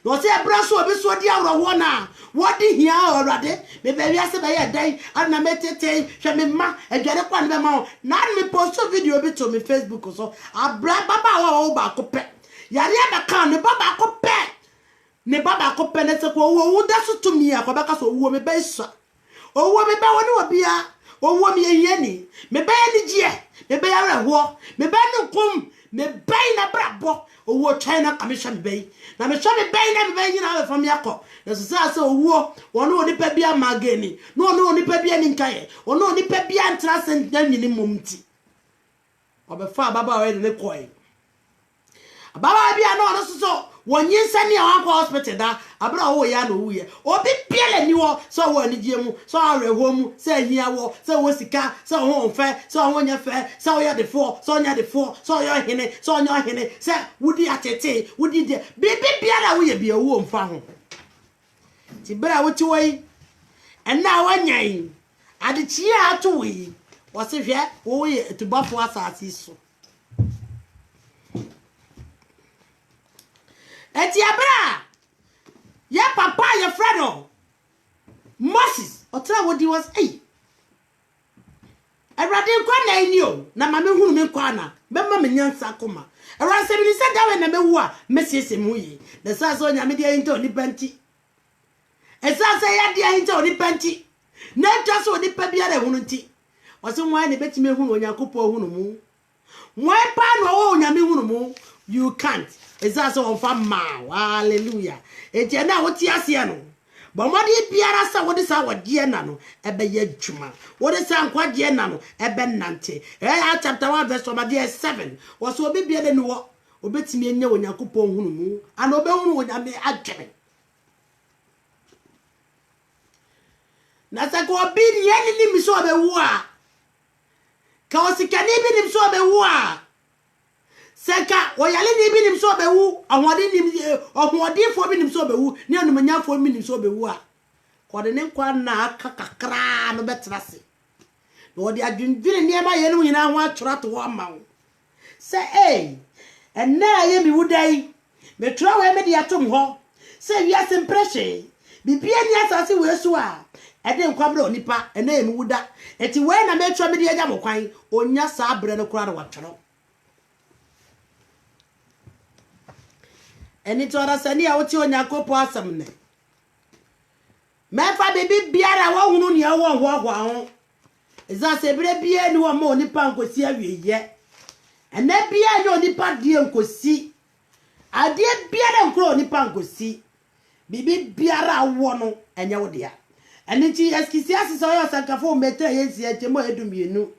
S1: no se abra so obi so di awro na wo di hia orade me be wiase be ye dan ana metete hwe me ma adware kwa ne be ma na me post video bi to me Facebook so abra baba wo ba ko pe yare ba kan ne baba ko pe ne baba ko pe ne se ko wo da so to mi akwa ka so wo me be so owo me be woni obia owo me ye ni me be ni gie me be yare ho me be no kum me be na brabo owo China commission be na me so me be na me be nyina from yakọ na so say owo wono oni pa bia mageni no ono oni pa bia ni nkaye ono oni pa bia ntra sent na nyini momti obefa baba we ne koi baba bia no no so wonyin sani a wakọ hospital da abra wo ya no wuye obi piele ni wo so wo ani gie mu so areho mu so ahia wo so wo sika so ho onfe so ho nya fe so ya de fo so nya de fo so yo hene so nya hene se wudi atete wudi de bibi biara wo ye bia wo mfa ho ti bra wo ti woi enna wanyan ade chi ato wi wo se hwe wo ye tubafo asasi so eti abra ya papa ya fredo Moses otra wodi was Erade kwa na enio na mame hunu me kwa na be ma me nyansa koma era se bi ni se dawe na mewu a mesiese mu yi na sa so nya me de hinta oni panti esa se ya de hinta oni panti na twa so oni pa bia na hunu nti wose nwan ne betime hunu onyakopo hunu mu nwan pa no wo nya me hunu mu you can't esa so on fa ma hallelujah eje na wo ti ase no bomodi biara sa wodi sa wodie na no ebe ye dwuma wodi sa nkwadie na no ebe nante chapter 1 verse 7 woso obi bia de no wo obetimi enya onyakopo hunu mu ana obe hunu onyame adwene na sa ko obi ni mi so obe wu a ka osikani bi ni so obe wu a seka oyale ni bi nim so bewu ahodi fo bi nim so bewu ni anum nyafo mi nim so bewu a kode ne kwa na kakakra no betrase no odi adwindwene ne ma ye no nyina ho atwora to ho ma wo se enna ye mi wudai metro we me de atom ho se wiase mprehye bibia ni asase we so a ede nkwabra onipa enna ye mi wuda eti we na metro me de agya mokwan onya sa abre no kura ro watworo eni to ara sani a woti onyakopo asam ne mefa bibi biara wo hunu ne wo ho ho eza se bre bia ni wo ma onipa nkosi awieye ena bia ni onipa die nkosi ade biara nkro onipa nkosi bibi biara wo no enye wo dia eni ti eskisi asisa yo sankafo metre yensi etemo edumienu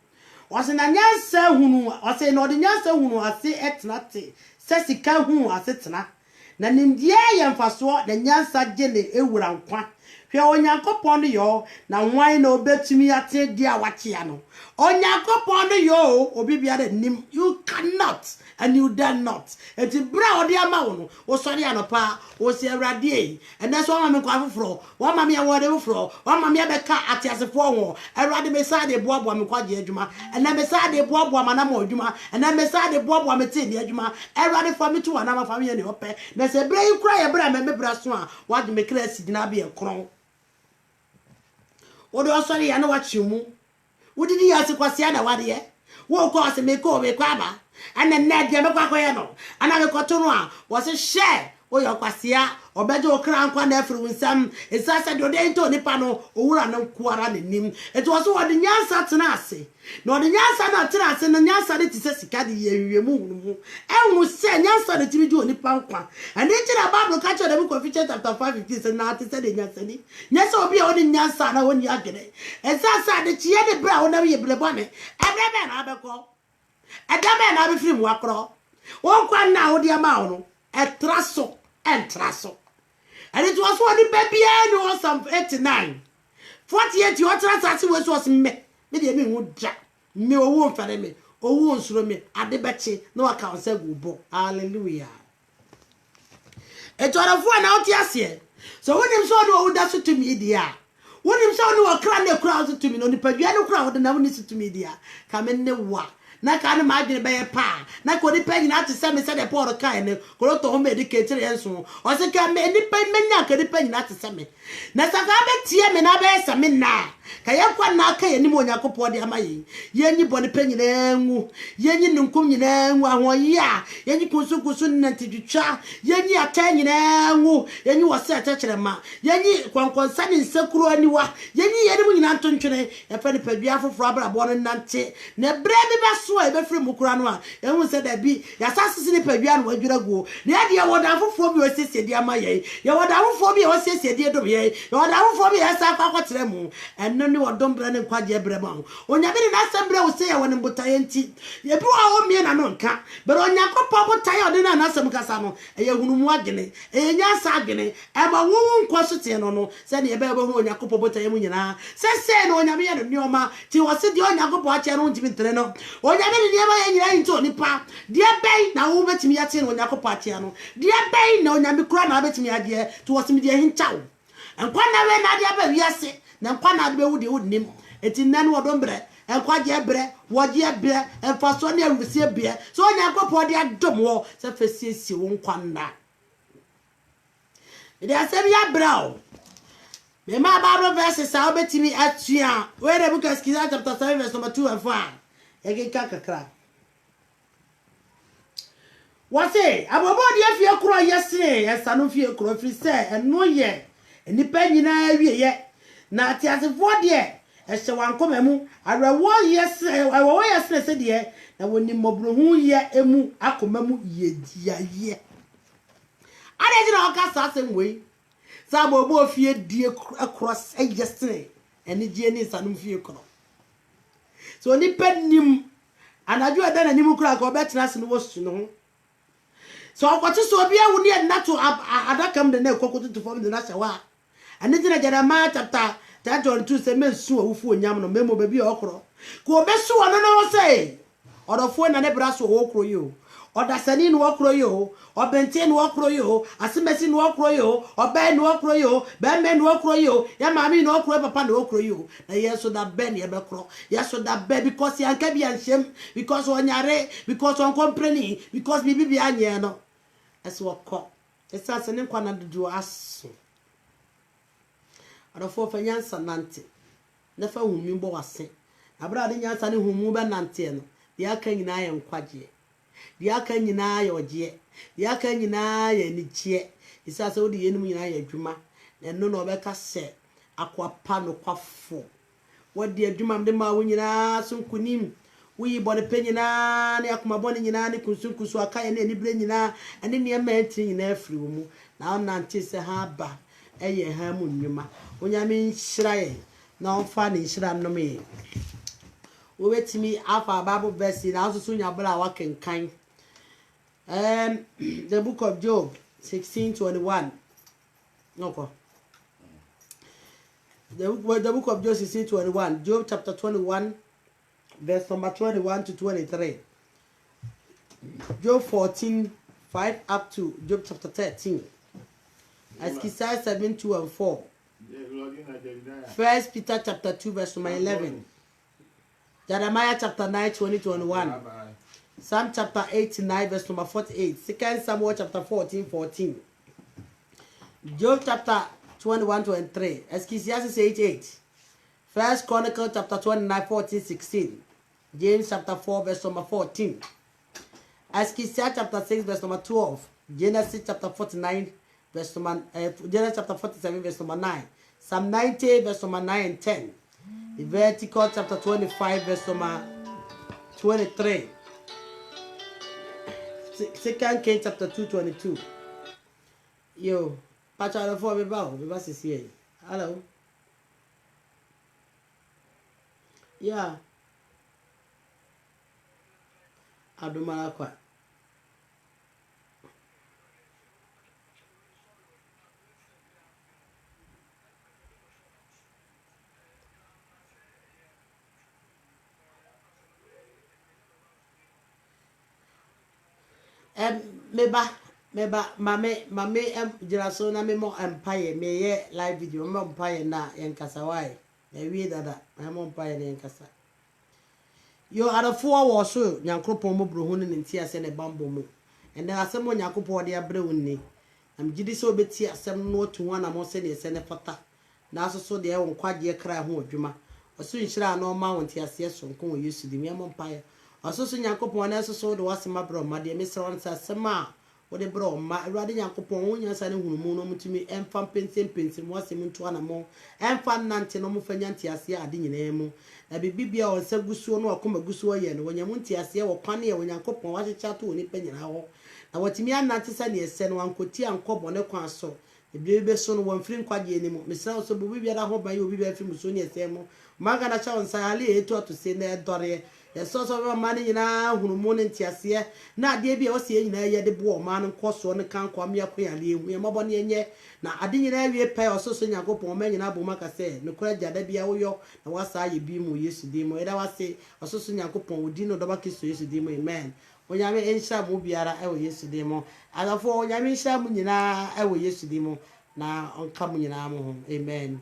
S1: wose na nyansa hunu wose na odi nyansa hunu ase etnate sesika hunu ase tena na nimdie ye mfaso na nyansa gele ewura nkwa hwe onyankopon yo na nwan na obetumi ate dia wakia no onyankopon yo obibia de nim you cannot and you dare not eti bra odi ama wo no wo sori anopa wo se awrade ene so ma me kwa foforo wo ma me wo de foforo wo ma me beka atiasefo ho awrade me sa de boaboa me kwaje adwuma ene me sa de boaboa ma na ma adwuma ene me sa de boaboa me te ni adwuma awrade fa me tu wana ma fa me ne ope na se bra yi kura ye bra me bra so a wa de me kra si dina be ekron wo do sori ya na wa chimu wo didi ya se kwase na wade ye wo ko ase me ko be kwa ba ana na dia me kwa ko ye no ana me ko to no a wo se share wo yo kwasea obeje okra nkwa na afiri winsam esasa de ode nto nipa no owura na nkuara ne nim eto wo so wo de nyansa tena ase no de nyansa na tena ase no nyansa de tise sika de yewie mu hunu ehunu se nyansa de tibi ju onipa nkwa ani tira bible ka cho de bu Ephesians chapter 5:15 se na ate se de nyansa ni nyasa obi a oni nyansa na oni adwene esasa de tie de bra wona ye blebone ebrebe na abekọ edame na be firi mu akro won kwa na odi ama wo no etraso entra so. And it was one baby and was some 89. 48 you trans was me. Me dey me would jack. Me o won fere me. O won suro me. Ade beche no account say go. Hallelujah. It was a phone out here. So when him saw no that's to me dia. When him saw no cry the crowd to me no nipadua no crowd na woni to me dia. Come in the wa. Na ka na magene be pa na ko nipa nyina te se me se de Paul kan ne ko to ho medicate enso o se ka me nipa menya ka nipa nyina te se me na saka be tie me na be se me na ka ye kwa na ka ye ni mo Yakobɔ de amaye ye nyi bɔ nipa nyina nwu ye nyi nunkum nyina nwu ahoyi a ye nyi kusukusu nnantidwitwa ye nyi ata nyina nwu ye nyi wose atachere ma ye nyi kwankonsa ni nsekuru aniwa ye nyi ye ni mo nyina ntontwene ye fa nipa dua foforo abrabɔ no nante na bre bi ba so e be free mukura no a ehun se da bi ya sasese ni padua no adwura go na ye woda foforo bi osiesie di amaye ye woda foforo bi osiesie di edom ye woda foforo bi ya sa akwakotere mu eno ni wodom bre ne kwaje bre ma onyame ni na asembre wo se ye woni botaye nti ye bi wa wo mie na no nka but Yakobɔ botaye odi na na asem kasa no eye hunu mu agene eye nyansa agene e ma wo nkwo tie no no se ne ye be hu Yakobɔ botaye mu nyina se no onyame ye no nioma ti wo se di Yakobɔ ache no ntimi ntere no onyame ni niema ye nyina nti onipa de bei na wo betimi ate no Yakobɔ ache no de bei na onyame kura na betimi ade ti wo se mi de hinchawo enkwa na we na de ba wiase na nkwa na de be wudi wudnim eti nan wodom bre enkwa je bre woje bre enfaso na awusie bre so Yakobɔ de adom wo se fesiesie wo nkwa na ide asem ya brao me ma Bible verses sa obetimi atua we the book of Isaiah chapter 7 verse number 2 and 4 ege kakra wase abobo de afie kro yesere esano fie kro firi se eno ye enipa nyina awie ye na atiasefo de ehye wankoma arewo yesere awo yesere se de na woni mobrohu ye emu akoma mu yedia ye ade jina okasa asem sa bobo fie die across yesere eni die ni sano fie kro so ni penim anaju ada na nimu kura ko betina se no wosu no so akwati so bia woni na to adakam de na ekokoto to form de na shawa ani jina Jeremiah chapter 22 se mensu awufu onyam no memo ba bia okro ko besu ono no say odofo na ne braso wo okro yo odasani no okro yo obente no okro yo asemesi no okro yo obe no okro yo be me no okro yo ya mami no okro papa no okro yo na yeso da ben ye be kro yeso da be because yanka bi anshem because onyare because on compreni because bibi bi anye no eso okọ esa se ne nkwa na dodo aso adofo fa nyansa nante na fa humi bo wase abra de nyansa ne humu be nante no de aka nyina ye nkwaje de aka nyina ye oje de aka nyina ye nichie isa se odi yenum nyina ye adwuma na no no be ka se akwapa no kwafo wodi adwuma mde ma wo nyina sunkunim wi bone penyina ne akoma bone nyina ne kunsunkusu aka ye ne nibre nyina ane ne ma enti nyina afiri wo mu na nante se ha ba eye ha mu nnwuma onyame nhyira ye na onfa ne nhyira no me wo betimi afa Bible verse na so nya bra wa kenkan the book of Job 16:21 no the book of Job 16:21 Job chapter 21 verse number 21 to 23 Job 14:5 up to Job chapter 13 Isaiah 7:2 and 4 First Peter chapter 2 verse number 11 Jeremiah chapter 9:20-21 Psalm chapter 89 verse number 48 2 Samuel chapter 14:14 Job chapter 21:23 Ecclesiastes 8:8 First Chronicle chapter 29:14-16 James chapter 4 verse number 14 Ecclesiastes chapter 6 verse number 12 Genesis chapter 49 verse number Genesis chapter 47 verse number 9 Psalm 90 verse number 9 and 10 Leviticus chapter 25 verse number 23 2 Kings chapter 2:22 yo pacha for me ba sisi hello yeah adumara kwa meba mame jiraso na me mo empire me ye live video mo empire na yenkasa wai me wi dada me mo empire na yenkasa yo adafo wo so nyankropon mo bro hu ne nti ase ne bambo mu ende asem nyankopon de abre wonni am gidi so beti asem no to wana mo se ne se ne fata na so de won kwaje kra ho adwuma oso nhira na o ma won ti ase so nko wo Yesu di me mo empire oso so nyankopon na so de wasema bro ma de me se won sa sema wode bro ma awade nyankopon wonya sa ne hunumu no mutumi emfa pensem wasem nto ana mo emfa nante no mo fanya nti ase ade nyina mu na bibibia o sa gusuo no akoma gusuo ye no wonya mu nti ase wo kwane ye wonyankopon wachecha to oni panyina ho na watimi anante sa ne ese no ankoti ankobo ne kwa so ebiebe so no wonfiri nkwaje ni mo misra so bibibia da ho ban ye obi ba fi muso ne ese mo maga na cha onsa ale eto to se na edore so ma ne nyina hunumu ne ntiase na ade bia o se nyina ye de bo ma ne nkoso ne kan kwa me akoyale ehu ye mabo ne enye na ade nyina wie pe ososo nyakopon ma nyina bo maka se ne kora jada bia wo yo na wasa ye bi mu Yesu di mo eda wase ososo nyakopon odi no doba kiso Yesu di mo amen onyame ensha mu biara e wo Yesu di mo adafo onyame ensha mu nyina e wo Yesu di mo na onka mu nyina mo amen